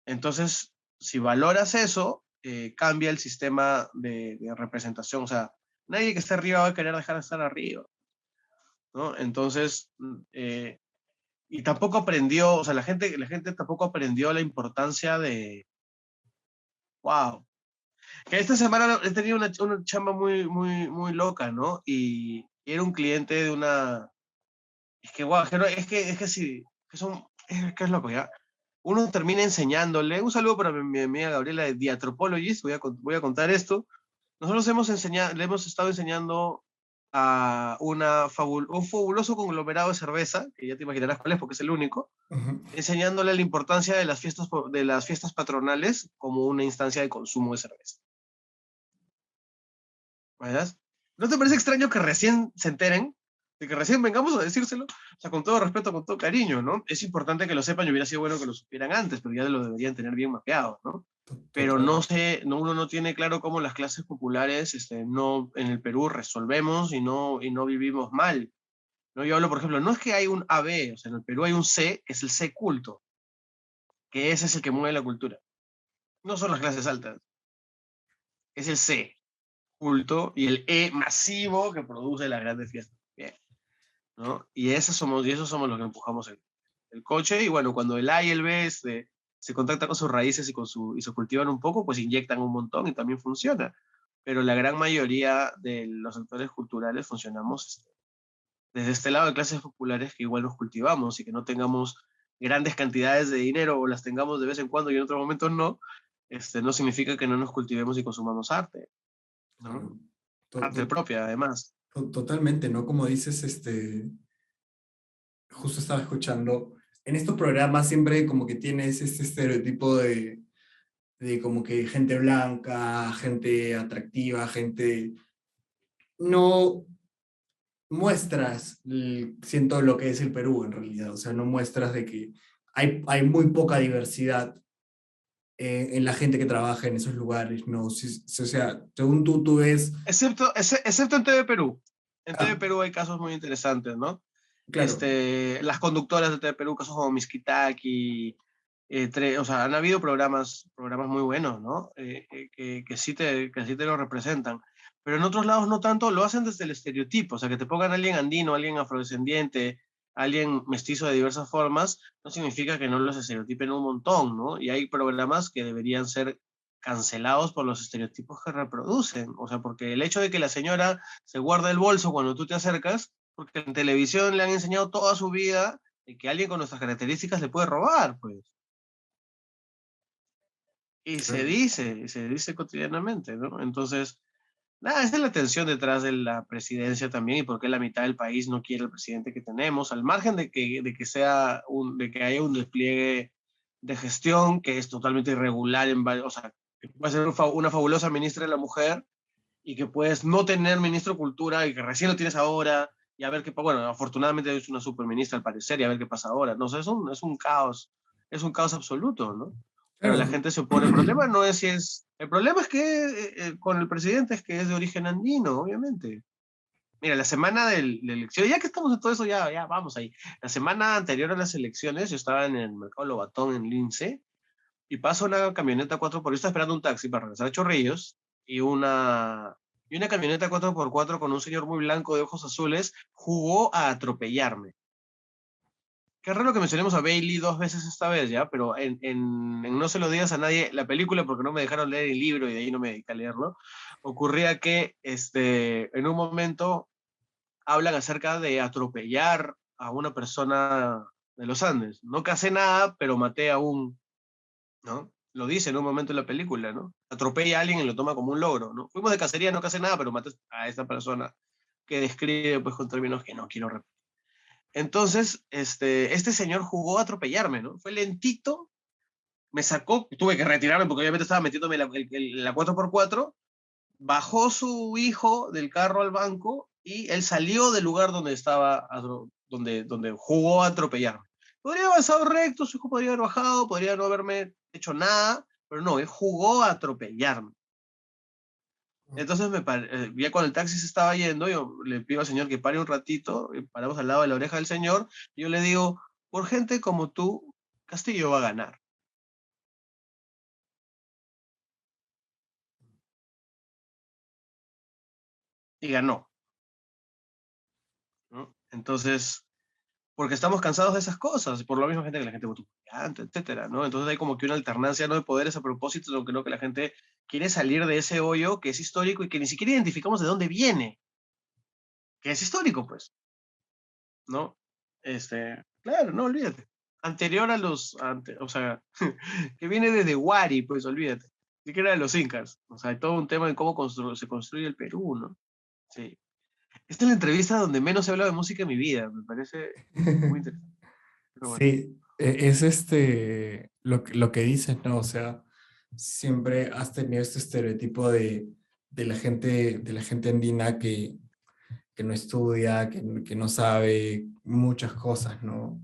Entonces, si valoras eso, cambia el sistema de representación. O sea, nadie que esté arriba va a querer dejar de estar arriba, ¿no? Entonces, y tampoco aprendió, o sea, la gente tampoco aprendió la importancia de, wow, que esta semana he tenido una chamba muy loca, ¿no? Y era un cliente de una, es que, wow, es que sí, que son, es que es loco, ¿ya? Uno termina enseñándole, un saludo para mi amiga Gabriela de The Anthropologist, voy a contar esto. Nosotros le hemos estado enseñando a un fabuloso conglomerado de cerveza, que ya te imaginarás cuál es porque es el único, Ujú. enseñándole la importancia de las fiestas patronales como una instancia de consumo de cerveza. ¿Verdad? ¿No te parece extraño que recién se enteren? De que recién vengamos a decírselo, o sea, con todo respeto, con todo cariño, ¿no? Es importante que lo sepan y hubiera sido bueno que lo supieran antes, pero ya lo deberían tener bien mapeado, ¿no? Pero Total. no sé, no, uno no tiene claro cómo las clases populares no, en el Perú resolvemos y no vivimos mal. ¿no? Yo hablo, por ejemplo, no es que hay un AB, o sea, en el Perú hay un C, que es el C culto, que ese es el que mueve la cultura. No son las clases altas, es el C culto y el E masivo que produce las grandes fiestas. Bien, ¿no? Y esos somos los que empujamos el coche. Y bueno, cuando el A y el B se contactan con sus raíces y se cultivan un poco, pues inyectan un montón y también funciona. Pero la gran mayoría de los sectores culturales funcionamos desde este lado de clases populares que igual nos cultivamos y que no tengamos grandes cantidades de dinero o las tengamos de vez en cuando y en otros momentos no, no significa que no nos cultivemos y consumamos arte, ¿no? Claro. Arte propia, además. Totalmente, ¿no? Como dices, justo estaba escuchando, en estos programas siempre como que tienes este estereotipo de como que gente blanca, gente atractiva, gente... No muestras, siento lo que es el Perú en realidad, o sea, no muestras de que hay muy poca diversidad en la gente que trabaja en esos lugares, ¿no? O sea, según tú ves... Excepto en TV Perú. En TV Ah, Perú hay casos muy interesantes, ¿no? claro, Las conductoras de TV Perú, casos como Miskitaki, o sea, han habido programas muy buenos, ¿no? Que sí te lo representan. Pero en otros lados no tanto, lo hacen desde el estereotipo, o sea, que te pongan a alguien andino, alguien afrodescendiente, alguien mestizo de diversas formas, no significa que no los estereotipen un montón, ¿no? Y hay programas que deberían ser cancelados por los estereotipos que reproducen, o sea, porque el hecho de que la señora se guarda el bolso cuando tú te acercas, porque en televisión le han enseñado toda su vida de que alguien con nuestras características le puede robar, pues. claro. Y se dice cotidianamente, ¿no? Entonces, nada, esa es la tensión detrás de la presidencia también y por qué la mitad del país no quiere el presidente que tenemos, al margen de que haya un despliegue de gestión que es totalmente irregular o sea, que puede ser una fabulosa ministra de la mujer y que puedes no tener ministro de cultura y que recién lo tienes ahora y a ver qué pasa. Bueno, afortunadamente es una superministra al parecer y a ver qué pasa ahora. No sé, es un caos absoluto, ¿no? Pero la Claro. gente se opone. El problema no es si es, el problema es que con el presidente es que es de origen andino, obviamente. Mira, la semana de elecciones, ya que estamos en todo eso, ya vamos ahí. La semana anterior a las elecciones, yo estaba en el mercado Lobatón en Lince y pasa una camioneta 4x4, yo estaba esperando un taxi para regresar a Chorrillos y una camioneta 4x4 con un señor muy blanco de ojos azules jugó a atropellarme. Qué raro que mencionemos a Bailey dos veces esta vez, ¿ya? Pero en No se lo digas a nadie, la película, porque no me dejaron leer el libro y de ahí no me dediqué a leerlo, ocurría que en un momento hablan acerca de atropellar a una persona de los Andes. No casé nada, pero maté a un, ¿no? Lo dice en un momento en la película, ¿no? Atropella a alguien y lo toma como un logro, ¿no? Fuimos de cacería, no casé nada, pero maté a esta persona que describe, pues, con términos que no quiero repetir. Entonces, este señor jugó a atropellarme, ¿no? Fue lentito, me sacó, tuve que retirarme porque obviamente estaba metiéndome la 4x4, bajó su hijo del carro al banco y él salió del lugar donde estaba, donde jugó a atropellarme. Podría haber avanzado recto, su hijo podría haber bajado, podría no haberme hecho nada, pero no, él jugó a atropellarme. Entonces, ya cuando el taxi se estaba yendo, yo le pido al señor que pare un ratito, y paramos al lado de la oreja del señor, y yo le digo, por gente como tú, Castillo va a ganar. Y ganó, ¿no? Entonces, porque estamos cansados de esas cosas, por lo mismo gente que la gente votó por antes, etcétera, ¿no? Entonces hay como que una alternancia no de poderes a propósito, sino que la gente quiere salir de ese hoyo que es histórico y que ni siquiera identificamos de dónde viene, que es histórico, pues, ¿no? Claro, no, olvídate. Anterior a o sea, que viene desde Huari, pues olvídate. Ni siquiera de los incas. O sea, hay todo un tema de cómo se construye el Perú, ¿no? Sí. Esta es la entrevista donde menos he hablado de música en mi vida. Me parece muy interesante. Pero bueno. Sí, es lo que dices, ¿no? O sea, siempre has tenido este estereotipo de la gente andina que no estudia, que no sabe muchas cosas, ¿no?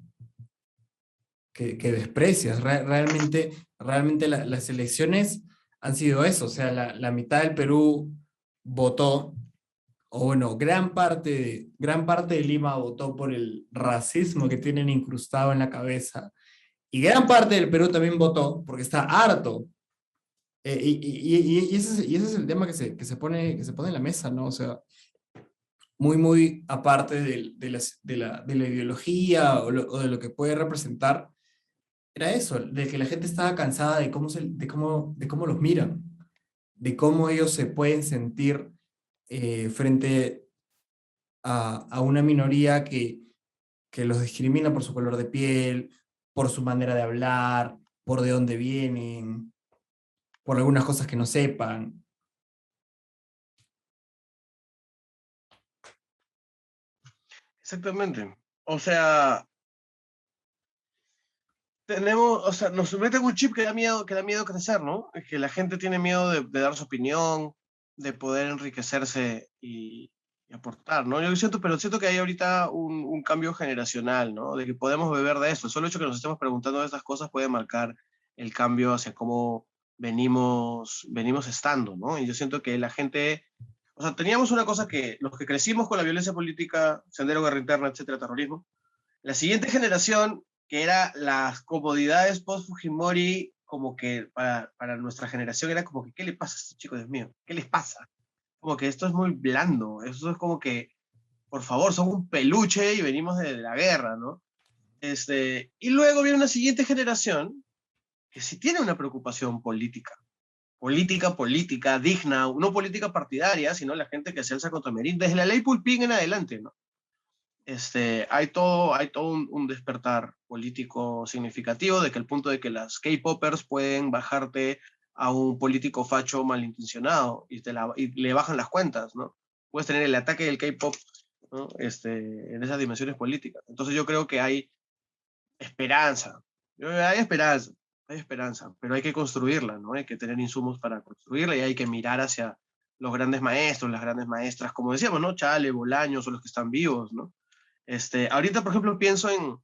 Que desprecias. Realmente las elecciones han sido eso, o sea, la mitad del Perú votó o bueno, gran parte de Lima votó por el racismo que tienen incrustado en la cabeza. Y gran parte del Perú también votó porque está harto. Y ese es el tema que se pone en la mesa, ¿no? O sea, muy aparte de la ideología o de lo que puede representar, era eso, de que la gente estaba cansada de cómo los miran, de cómo ellos se pueden sentir frente a una minoría que los discrimina por su color de piel, por su manera de hablar, por de dónde vienen, por algunas cosas que no sepan. Exactamente. O sea, tenemos, o sea, nos meten un chip que da miedo crecer, ¿no? Es que la gente tiene miedo de dar su opinión, de poder enriquecerse y aportar, ¿no? Yo siento, pero siento que hay ahorita un cambio generacional, ¿no? De que podemos beber de eso. El solo hecho que nos estemos preguntando de estas cosas puede marcar el cambio hacia cómo venimos estando, ¿no? Y yo siento que la gente, o sea, teníamos una cosa que los que crecimos con la violencia política, Sendero Guerra Interna, etcétera, terrorismo, la siguiente generación, que era las comodidades post-Fujimori, como que para nuestra generación era como que, ¿qué le pasa a estos chicos, Dios mío? ¿Qué les pasa? Como que esto es muy blando, esto es como que, por favor, son un peluche y venimos de la guerra, ¿no? Y luego viene una siguiente generación que sí tiene una preocupación política, digna, no política partidaria, sino la gente que se alza contra Merín, desde la ley Pulpín en adelante, ¿no? Hay todo un despertar político significativo de que el punto de que las K-popers pueden bajarte a un político facho malintencionado y le bajan las cuentas, ¿no? Puedes tener el ataque del K-pop, ¿no? En esas dimensiones políticas. Entonces yo creo que hay esperanza, hay esperanza, pero hay que construirla, ¿no? Hay que tener insumos para construirla y hay que mirar hacia los grandes maestros, las grandes maestras, como decíamos, ¿no? Chale, Bolaños o los que están vivos, ¿no? Ahorita, por ejemplo, pienso en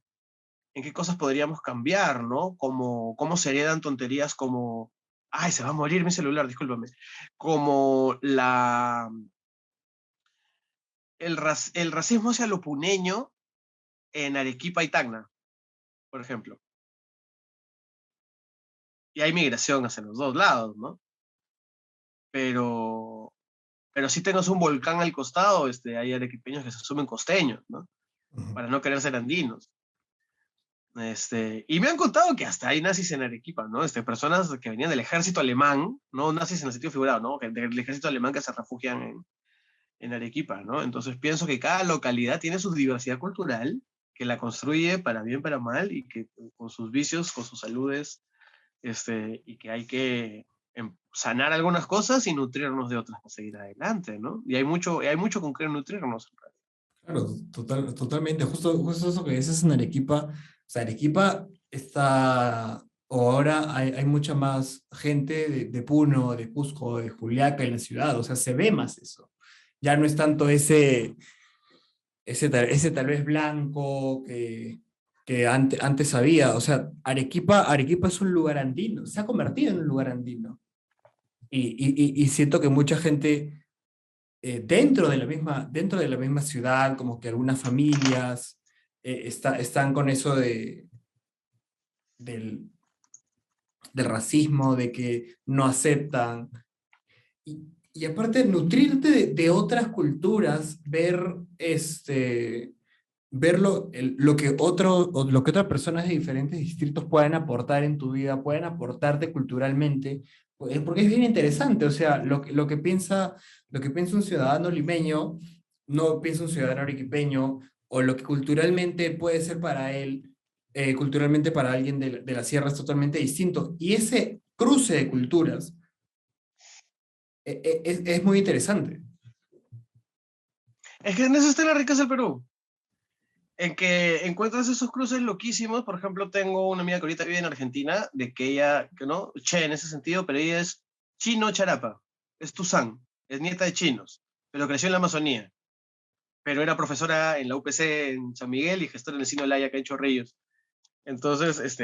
qué cosas podríamos cambiar, ¿no? Como cómo se heredan tonterías como, ay, se va a morir mi celular, discúlpame, como el racismo hacia lo puneño en Arequipa y Tacna, por ejemplo. Y hay migración hacia los dos lados, ¿no? Pero, pero si tengas un volcán al costado, hay arequipeños que se asumen costeños, ¿no? Ujú. Para no querer ser andinos. Y me han contado que hasta hay nazis en Arequipa, ¿no? Personas que venían del ejército alemán, no nazis en el sentido figurado, ¿no? Del ejército alemán que se refugian en Arequipa, ¿no? Entonces pienso que cada localidad tiene su diversidad cultural, que la construye para bien, para mal, y que con sus vicios, con sus saludes, y que hay que sanar algunas cosas y nutrirnos de otras para seguir adelante, ¿no? Y hay mucho con que nutrirnos. Claro, totalmente. Justo eso que dices en Arequipa. O sea, Arequipa está, o ahora hay mucha más gente de Puno, de Cusco, de Juliaca en la ciudad. O sea, se ve más eso. Ya no es tanto ese tal vez blanco que antes había. O sea, Arequipa es un lugar andino, se ha convertido en un lugar andino. Y siento que mucha gente dentro de la misma ciudad, como que algunas familias están con eso del, del racismo, de que no aceptan. Y aparte, nutrirte de otras culturas, ver lo que lo que otras personas de diferentes distritos pueden aportar en tu vida, pueden aportarte culturalmente, pues, porque es bien interesante. O sea, lo que piensa un ciudadano limeño, no piensa un ciudadano arequipeño, o lo que culturalmente puede ser para él, culturalmente para alguien de la sierra es totalmente distinto. Y ese cruce de culturas es muy interesante. Es que en eso está la riqueza del Perú, en que encuentras esos cruces loquísimos. Por ejemplo, tengo una amiga que ahorita vive en Argentina, de que ella, que no, che en ese sentido, pero ella es chino charapa, es Tuzán, es nieta de chinos, pero creció en la Amazonía, pero era profesora en la UPC en San Miguel y gestora en el Cine Laya, que ha hecho Chorrillos. Entonces,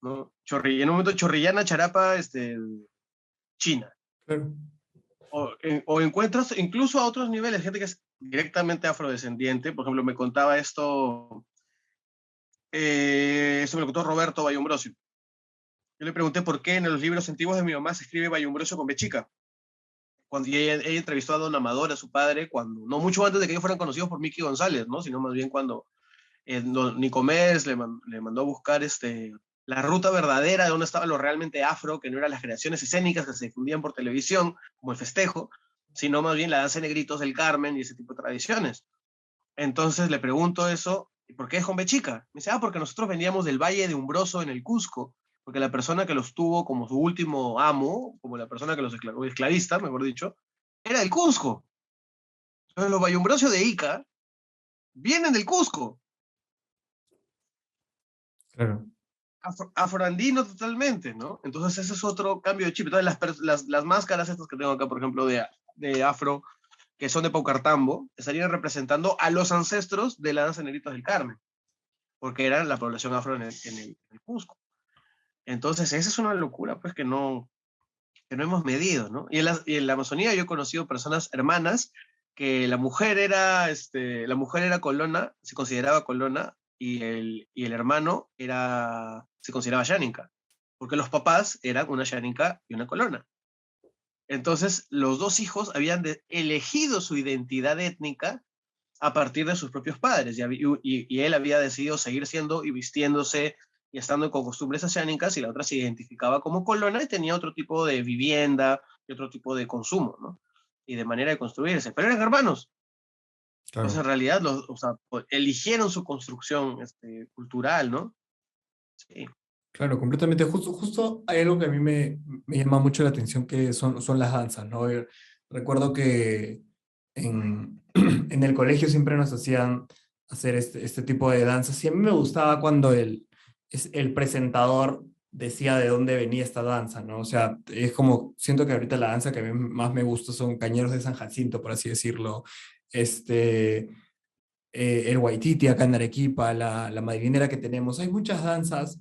¿no? En un momento chorrillana charapa, china. Claro. o encuentras incluso a otros niveles, gente que es directamente afrodescendiente. Por ejemplo, me contaba esto me lo contó Roberto Bayumbrosio. Yo le pregunté por qué en los libros antiguos de mi mamá se escribe Bayumbrosio con B chica. Y ella entrevistó a Don Amador, a su padre, cuando, no mucho antes de que ellos fueran conocidos por Mickey González, ¿no? Sino más bien cuando don Nicomés le mandó a buscar la ruta verdadera de dónde estaba lo realmente afro, que no eran las creaciones escénicas que se difundían por televisión, como el festejo, sino más bien la danza de negritos del Carmen y ese tipo de tradiciones. Entonces le pregunto eso, ¿y por qué es con B chica? Me dice, porque nosotros veníamos del Valle de Umbroso en el Cusco, porque la persona que los tuvo como su último amo, como la persona que los esclavista, mejor dicho, era del Cusco. Entonces los Bayumbrosio de Ica vienen del Cusco. Claro. Afroandino totalmente, ¿no? Entonces ese es otro cambio de chip. Entonces las máscaras estas que tengo acá, por ejemplo, de afro, que son de Paucartambo, estarían representando a los ancestros de la danza de Negritos del Carmen, porque eran la población afro en el Cusco. Entonces esa es una locura, pues, que no hemos medido, ¿no? Y en la Amazonía yo he conocido personas hermanas que la mujer era colona, se consideraba colona, y el hermano se consideraba Xánica, porque los papás eran una Xánica y una colona. Entonces, los dos hijos habían elegido su identidad étnica a partir de sus propios padres, y él había decidido seguir siendo y vistiéndose y estando con costumbres asiánicas, y la otra se identificaba como colona y tenía otro tipo de vivienda y otro tipo de consumo, ¿no? Y de manera de construirse, pero eran hermanos. Entonces, Claro. en realidad, o sea, eligieron su construcción cultural, ¿no? Sí. Claro, completamente. Justo hay algo que a mí me llama mucho la atención que son las danzas, ¿no? Recuerdo que en el colegio siempre nos hacían hacer este tipo de danzas y a mí me gustaba cuando el presentador decía de dónde venía esta danza, ¿no? O sea, es como, siento que ahorita la danza que a mí más me gusta son Cañeros de San Jacinto, por así decirlo, este, el Waititi acá en Arequipa, la madrinera que tenemos. Hay muchas danzas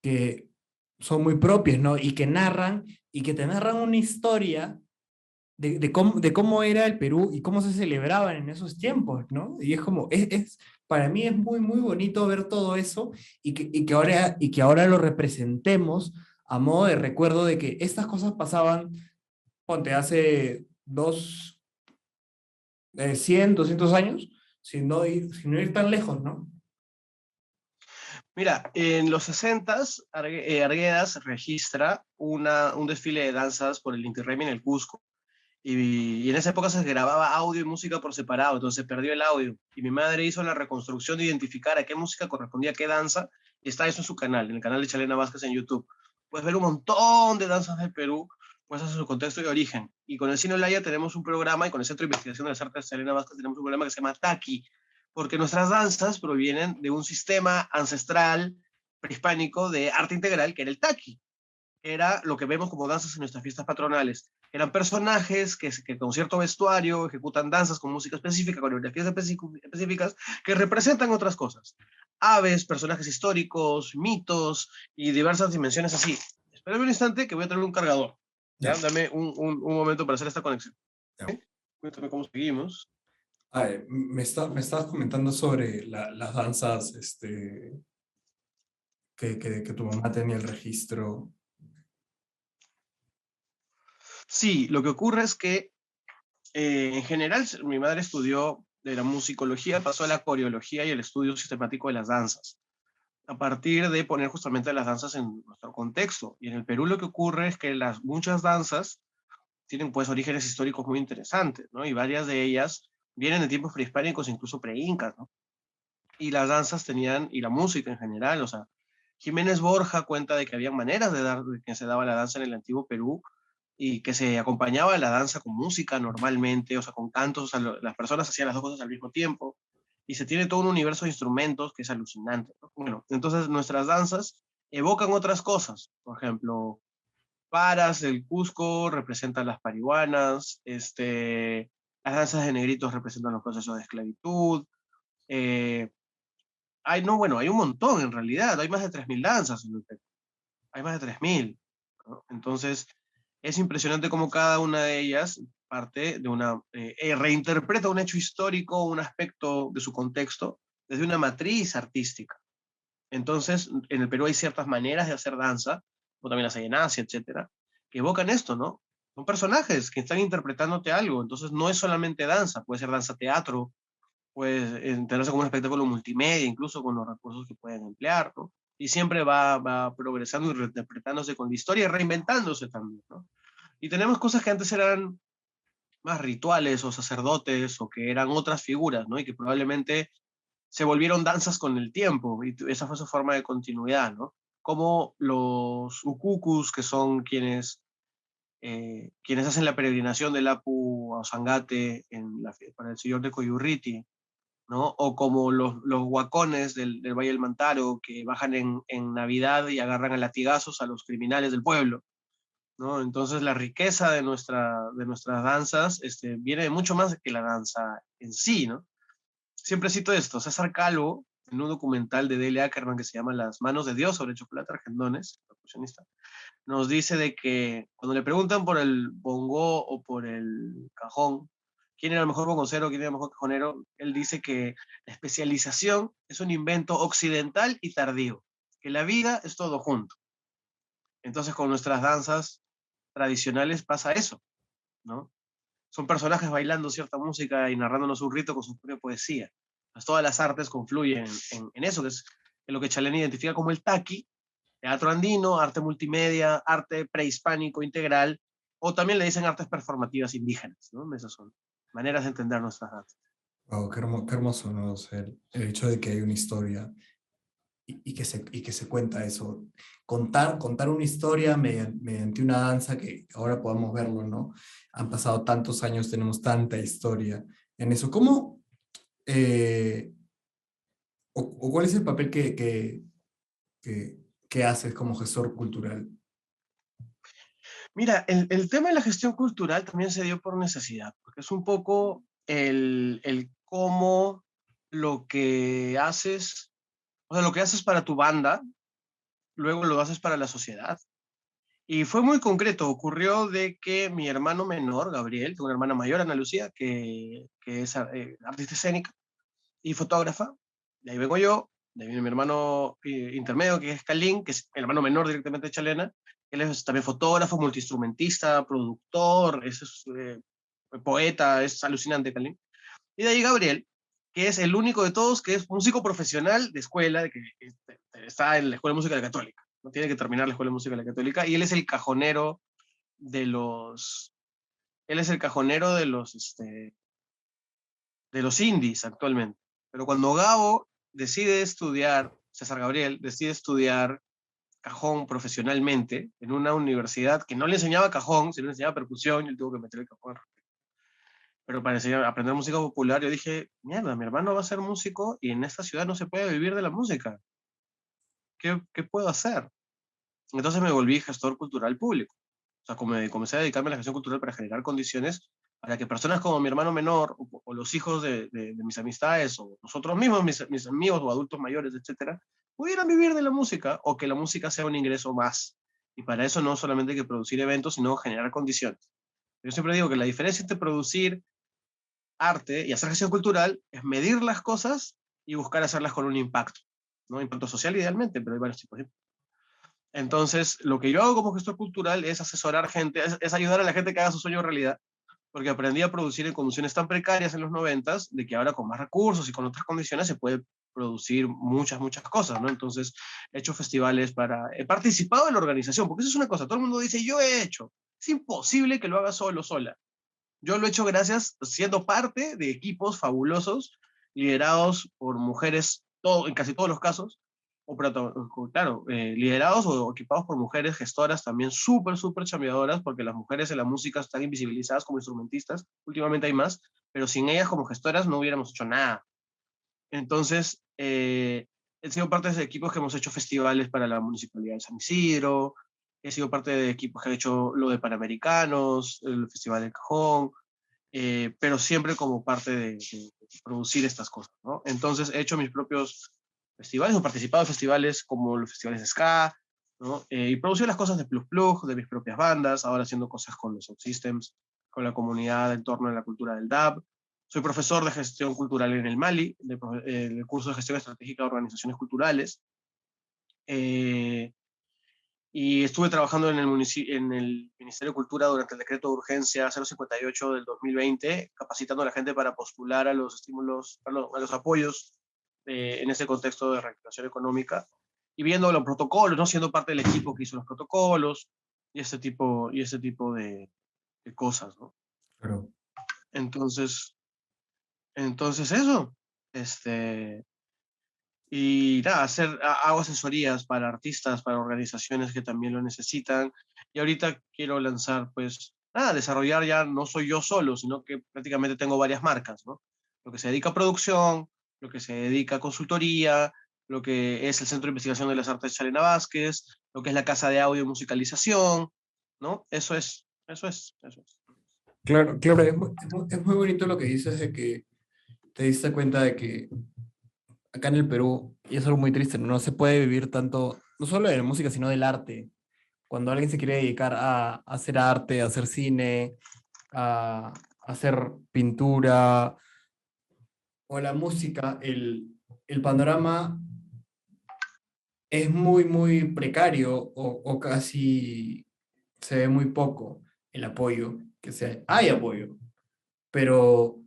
que son muy propias, ¿no? Y que narran, y que te narran una historia de cómo era el Perú y cómo se celebraban en esos tiempos, ¿no? Y es como, para mí es muy, muy bonito ver todo eso y que ahora lo representemos a modo de recuerdo de que estas cosas pasaban, ponte, hace 100, 200 años, sin no ir tan lejos, ¿no? Mira, en los 60s, Arguedas registra un desfile de danzas por el Inti Raymi en el Cusco. Y en esa época se grababa audio y música por separado, entonces se perdió el audio. Y mi madre hizo la reconstrucción de identificar a qué música correspondía a qué danza, y está eso en su canal, en el canal de Chalena Vázquez en YouTube. Puedes ver un montón de danzas del Perú, puestas en su contexto y origen. Y con el Cine Olaya tenemos un programa, y con el Centro de Investigación de las Artes de Chalena Vázquez tenemos un programa que se llama Taqui, porque nuestras danzas provienen de un sistema ancestral prehispánico de arte integral, que era el Taqui, era lo que vemos como danzas en nuestras fiestas patronales. Eran personajes que con cierto vestuario ejecutan danzas con música específica, coreografías específicas que representan otras cosas. Aves, personajes históricos, mitos y diversas dimensiones así. Espérame un instante que voy a traer un cargador. ¿Ya? Ya, Dame un momento para hacer esta conexión. ya. ¿Sí? Cuéntame cómo seguimos. Me estabas comentando sobre las danzas que tu mamá tenía el registro. Sí, lo que ocurre es que en general mi madre estudió de la musicología, pasó a la coreología y el estudio sistemático de las danzas, a partir de poner justamente las danzas en nuestro contexto. Y en el Perú lo que ocurre es que muchas danzas tienen pues orígenes históricos muy interesantes, ¿no? Y varias de ellas vienen de tiempos prehispánicos, incluso pre-incas, ¿no? Y las danzas tenían, y la música en general, o sea, Jiménez Borja cuenta de que había maneras de que se daba la danza en el antiguo Perú, y que se acompañaba la danza con música normalmente, o sea, con cantos, o sea, las personas hacían las dos cosas al mismo tiempo, y se tiene todo un universo de instrumentos que es alucinante, ¿no? Bueno, entonces nuestras danzas evocan otras cosas, por ejemplo, Paras del Cusco representan las parihuanas, las danzas de negritos representan los procesos de esclavitud, eh, no, bueno, hay un montón en realidad, hay más de 3.000 danzas en el Perú, hay más de 3.000, ¿no? Entonces, Es impresionante cómo cada una de ellas parte de reinterpreta un hecho histórico, un aspecto de su contexto, desde una matriz artística. Entonces, en el Perú hay ciertas maneras de hacer danza, como también las hay en Asia, etcétera, que evocan esto, ¿no? Son personajes que están interpretándote algo, entonces no es solamente danza, puede ser danza teatro, puede entenderse como un espectáculo multimedia, incluso con los recursos que pueden emplear, ¿no? Y siempre va progresando y reinterpretándose con la historia y reinventándose también, ¿no? Y tenemos cosas que antes eran más rituales o sacerdotes o que eran otras figuras, ¿no? Y que probablemente se volvieron danzas con el tiempo y esa fue su forma de continuidad, ¿no? Como los ukukus, que son quienes hacen la peregrinación del Apu a Ozangate para el señor de Coyurriti, ¿no? O como los huacones del Valle del Mantaro, que bajan en Navidad y agarran a latigazos a los criminales del pueblo, ¿no? Entonces la riqueza de nuestras danzas viene de mucho más que la danza en sí, ¿no? Siempre cito esto, César Calvo, en un documental de Dale Ackerman que se llama Las manos de Dios sobre chocolate argendones, percusionista, nos dice de que cuando le preguntan por el bongo o por el cajón, quién era el mejor bongocero, quién era el mejor cajonero, él dice que la especialización es un invento occidental y tardío, que la vida es todo junto. Entonces con nuestras danzas tradicionales pasa eso, ¿no? Son personajes bailando cierta música y narrándonos un rito con su propia poesía. Pues todas las artes confluyen en eso, que es en lo que Chalén identifica como el taqui, teatro andino, arte multimedia, arte prehispánico integral, o también le dicen artes performativas indígenas, ¿no? Esas son maneras de entender nuestras artes. Wow, qué hermoso, ¿no? O sea, el hecho de que hay una historia y que se cuenta eso. Contar una historia mediante una danza que ahora podamos verlo, ¿no? Han pasado tantos años, tenemos tanta historia en eso. ¿Cómo, eh, o cuál es el papel que haces como gestor cultural? Mira, el tema de la gestión cultural también se dio por necesidad, porque es un poco el cómo lo que haces, o sea, lo que haces para tu banda, luego lo haces para la sociedad. Y fue muy concreto, ocurrió de que mi hermano menor, Gabriel, tengo una hermana mayor, Ana Lucía, que es artista escénica y fotógrafa, de ahí vengo yo, de ahí viene mi hermano intermedio, que es Kalin, que es el hermano menor directamente de Chalena, él es también fotógrafo, multiinstrumentista, productor, poeta, es alucinante Kalin. Y de ahí Gabriel, que es el único de todos que es músico profesional de escuela, que está en la Escuela de Música de la Católica. No tiene que terminar la Escuela de Música de la Católica. Y él es el cajonero de los. Él es el cajonero de los indies actualmente. Pero cuando Gabo decide estudiar, César Gabriel, decide estudiar cajón profesionalmente en una universidad que no le enseñaba cajón, sino le enseñaba percusión, y él tuvo que meter el cajón. Pero para aprender música popular, yo dije, mierda, mi hermano va a ser músico y en esta ciudad no se puede vivir de la música. ¿Qué puedo hacer? Entonces me volví gestor cultural público. O sea, comencé a dedicarme a la gestión cultural para generar condiciones para que personas como mi hermano menor o los hijos de mis amistades o nosotros mismos, mis amigos o adultos mayores, etcétera, pudieran vivir de la música o que la música sea un ingreso más. Y para eso no solamente hay que producir eventos, sino generar condiciones. Yo siempre digo que la diferencia entre producir arte y hacer gestión cultural es medir las cosas y buscar hacerlas con un impacto, ¿no? Impacto social idealmente, pero hay varios tipos de. Entonces, lo que yo hago como gestor cultural es asesorar gente, es ayudar a la gente que haga su sueño realidad, porque aprendí a producir en condiciones tan precarias en los 90s, de que ahora con más recursos y con otras condiciones se puede producir muchas cosas, ¿no? Entonces, he hecho festivales he participado en la organización, porque eso es una cosa, todo el mundo dice, yo he hecho, es imposible que lo haga solo, sola. Yo lo he hecho gracias, siendo parte de equipos fabulosos, liderados por mujeres, en casi todos los casos, claro, liderados o equipados por mujeres gestoras también súper chambeadoras, porque las mujeres en la música están invisibilizadas como instrumentistas, últimamente hay más, pero sin ellas como gestoras no hubiéramos hecho nada. Entonces, he sido parte de equipos que hemos hecho festivales para la Municipalidad de San Isidro, he sido parte de equipos que han hecho lo de Panamericanos, el Festival del Cajón, pero siempre como parte de producir estas cosas, ¿no? Entonces he hecho mis propios festivales, he participado en festivales como los festivales de ska, ¿no? Y producir las cosas de Plug Plug, de mis propias bandas, ahora haciendo cosas con los Subsystems, con la comunidad en torno a la cultura del dub. Soy profesor de gestión cultural en el Mali, del curso de gestión estratégica de organizaciones culturales. Y estuve trabajando en el Ministerio de Cultura durante el decreto de urgencia 058 del 2020, capacitando a la gente para postular a los estímulos, a los apoyos en ese contexto de reactivación económica, y viendo los protocolos, ¿no? Siendo parte del equipo que hizo los protocolos y ese tipo de cosas, ¿no? Pero, Entonces, eso. Y nada, hago asesorías para artistas, para organizaciones que también lo necesitan. Y ahorita quiero lanzar, pues, nada, desarrollar ya, no soy yo solo, sino que prácticamente tengo varias marcas, ¿no? Lo que se dedica a producción, lo que se dedica a consultoría, lo que es el Centro de Investigación de las Artes Chalena Vázquez, lo que es la Casa de Audio y Musicalización, ¿no? Eso es. claro, claro, es muy bonito lo que dices de que te diste cuenta de que acá en el Perú, y es algo muy triste, no se puede vivir tanto, no solo de la música, sino del arte. Cuando alguien se quiere dedicar a hacer arte, a hacer cine, a hacer pintura o la música, el panorama es muy, muy precario o casi se ve muy poco el apoyo, hay apoyo, pero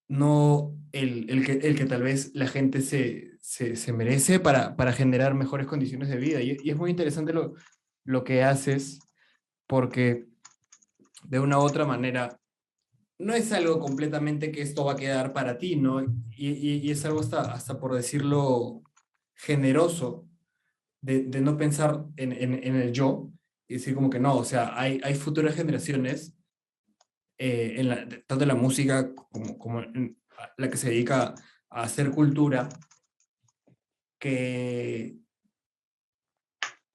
no el que tal vez la gente se merece para generar mejores condiciones de vida. Y es muy interesante lo que haces porque de una u otra manera no es algo completamente que esto va a quedar para ti, ¿no? Y es algo hasta por decirlo generoso de no pensar en el yo y decir como que no, o sea, hay futuras generaciones, tanto en la música como en la que se dedica a hacer cultura, que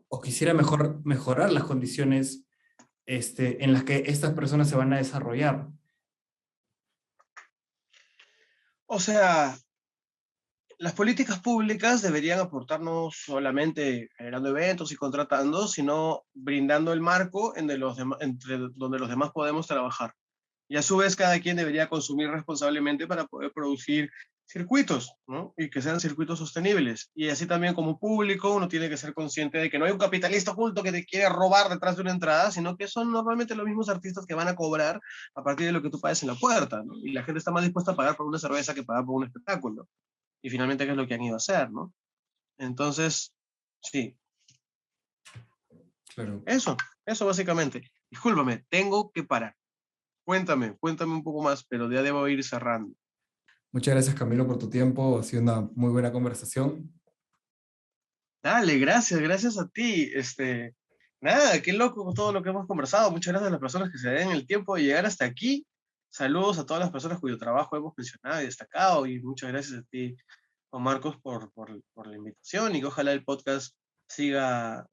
o quisiera mejorar las condiciones en las que estas personas se van a desarrollar. O sea, las políticas públicas deberían aportar no solamente generando eventos y contratando, sino brindando el marco entre donde los demás podemos trabajar. Y a su vez cada quien debería consumir responsablemente para poder producir circuitos, ¿no? Y que sean circuitos sostenibles. Y así también como público uno tiene que ser consciente de que no hay un capitalista oculto que te quiere robar detrás de una entrada, sino que son normalmente los mismos artistas que van a cobrar a partir de lo que tú pagues en la puerta, ¿no? Y la gente está más dispuesta a pagar por una cerveza que pagar por un espectáculo. Y finalmente, ¿qué es lo que han ido a hacer, no? Entonces, sí, Claro. eso básicamente. Discúlpame, tengo que parar. Cuéntame un poco más, pero ya debo ir cerrando. Muchas gracias, Camilo, por tu tiempo. Ha sido una muy buena conversación. Dale, gracias a ti. Nada, qué loco todo lo que hemos conversado. Muchas gracias a las personas que se den el tiempo de llegar hasta aquí. Saludos a todas las personas cuyo trabajo hemos mencionado y destacado. Y muchas gracias a ti, Juan Marcos, por la invitación y que ojalá el podcast siga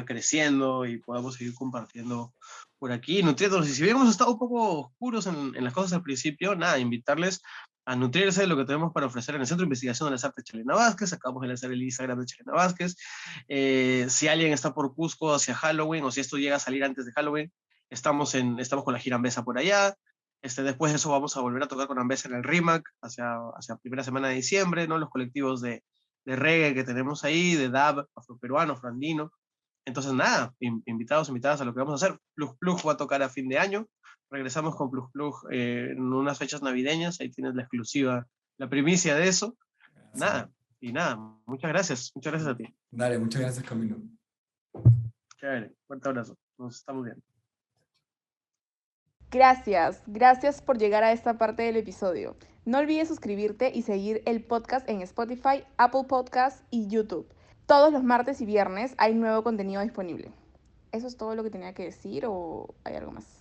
creciendo y podamos seguir compartiendo por aquí, nutriéndonos. Y si bien hemos estado un poco oscuros en las cosas al principio, nada, invitarles a nutrirse de lo que tenemos para ofrecer en el Centro de Investigación de las Artes Chalena Vázquez. Acabamos de lanzar el Instagram de Chalena Vázquez. Si alguien está por Cusco hacia Halloween, o si esto llega a salir antes de Halloween, estamos con la gira Ambesa por allá. Después de eso vamos a volver a tocar con Ambesa en el RIMAC hacia primera semana de diciembre, ¿no? Los colectivos de reggae que tenemos ahí, de dub, afroperuano, frandino. Entonces, nada, invitados, invitadas a lo que vamos a hacer. Plug Plug va a tocar a fin de año. Regresamos con Plug Plug en unas fechas navideñas. Ahí tienes la exclusiva, la primicia de eso. Sí. Nada, y nada, muchas gracias. Muchas gracias a ti. Dale, muchas gracias, Camilo. Chévere, fuerte abrazo. Nos estamos viendo. Gracias por llegar a esta parte del episodio. No olvides suscribirte y seguir el podcast en Spotify, Apple Podcasts y YouTube. Todos los martes y viernes hay nuevo contenido disponible. ¿Eso es todo lo que tenía que decir o hay algo más?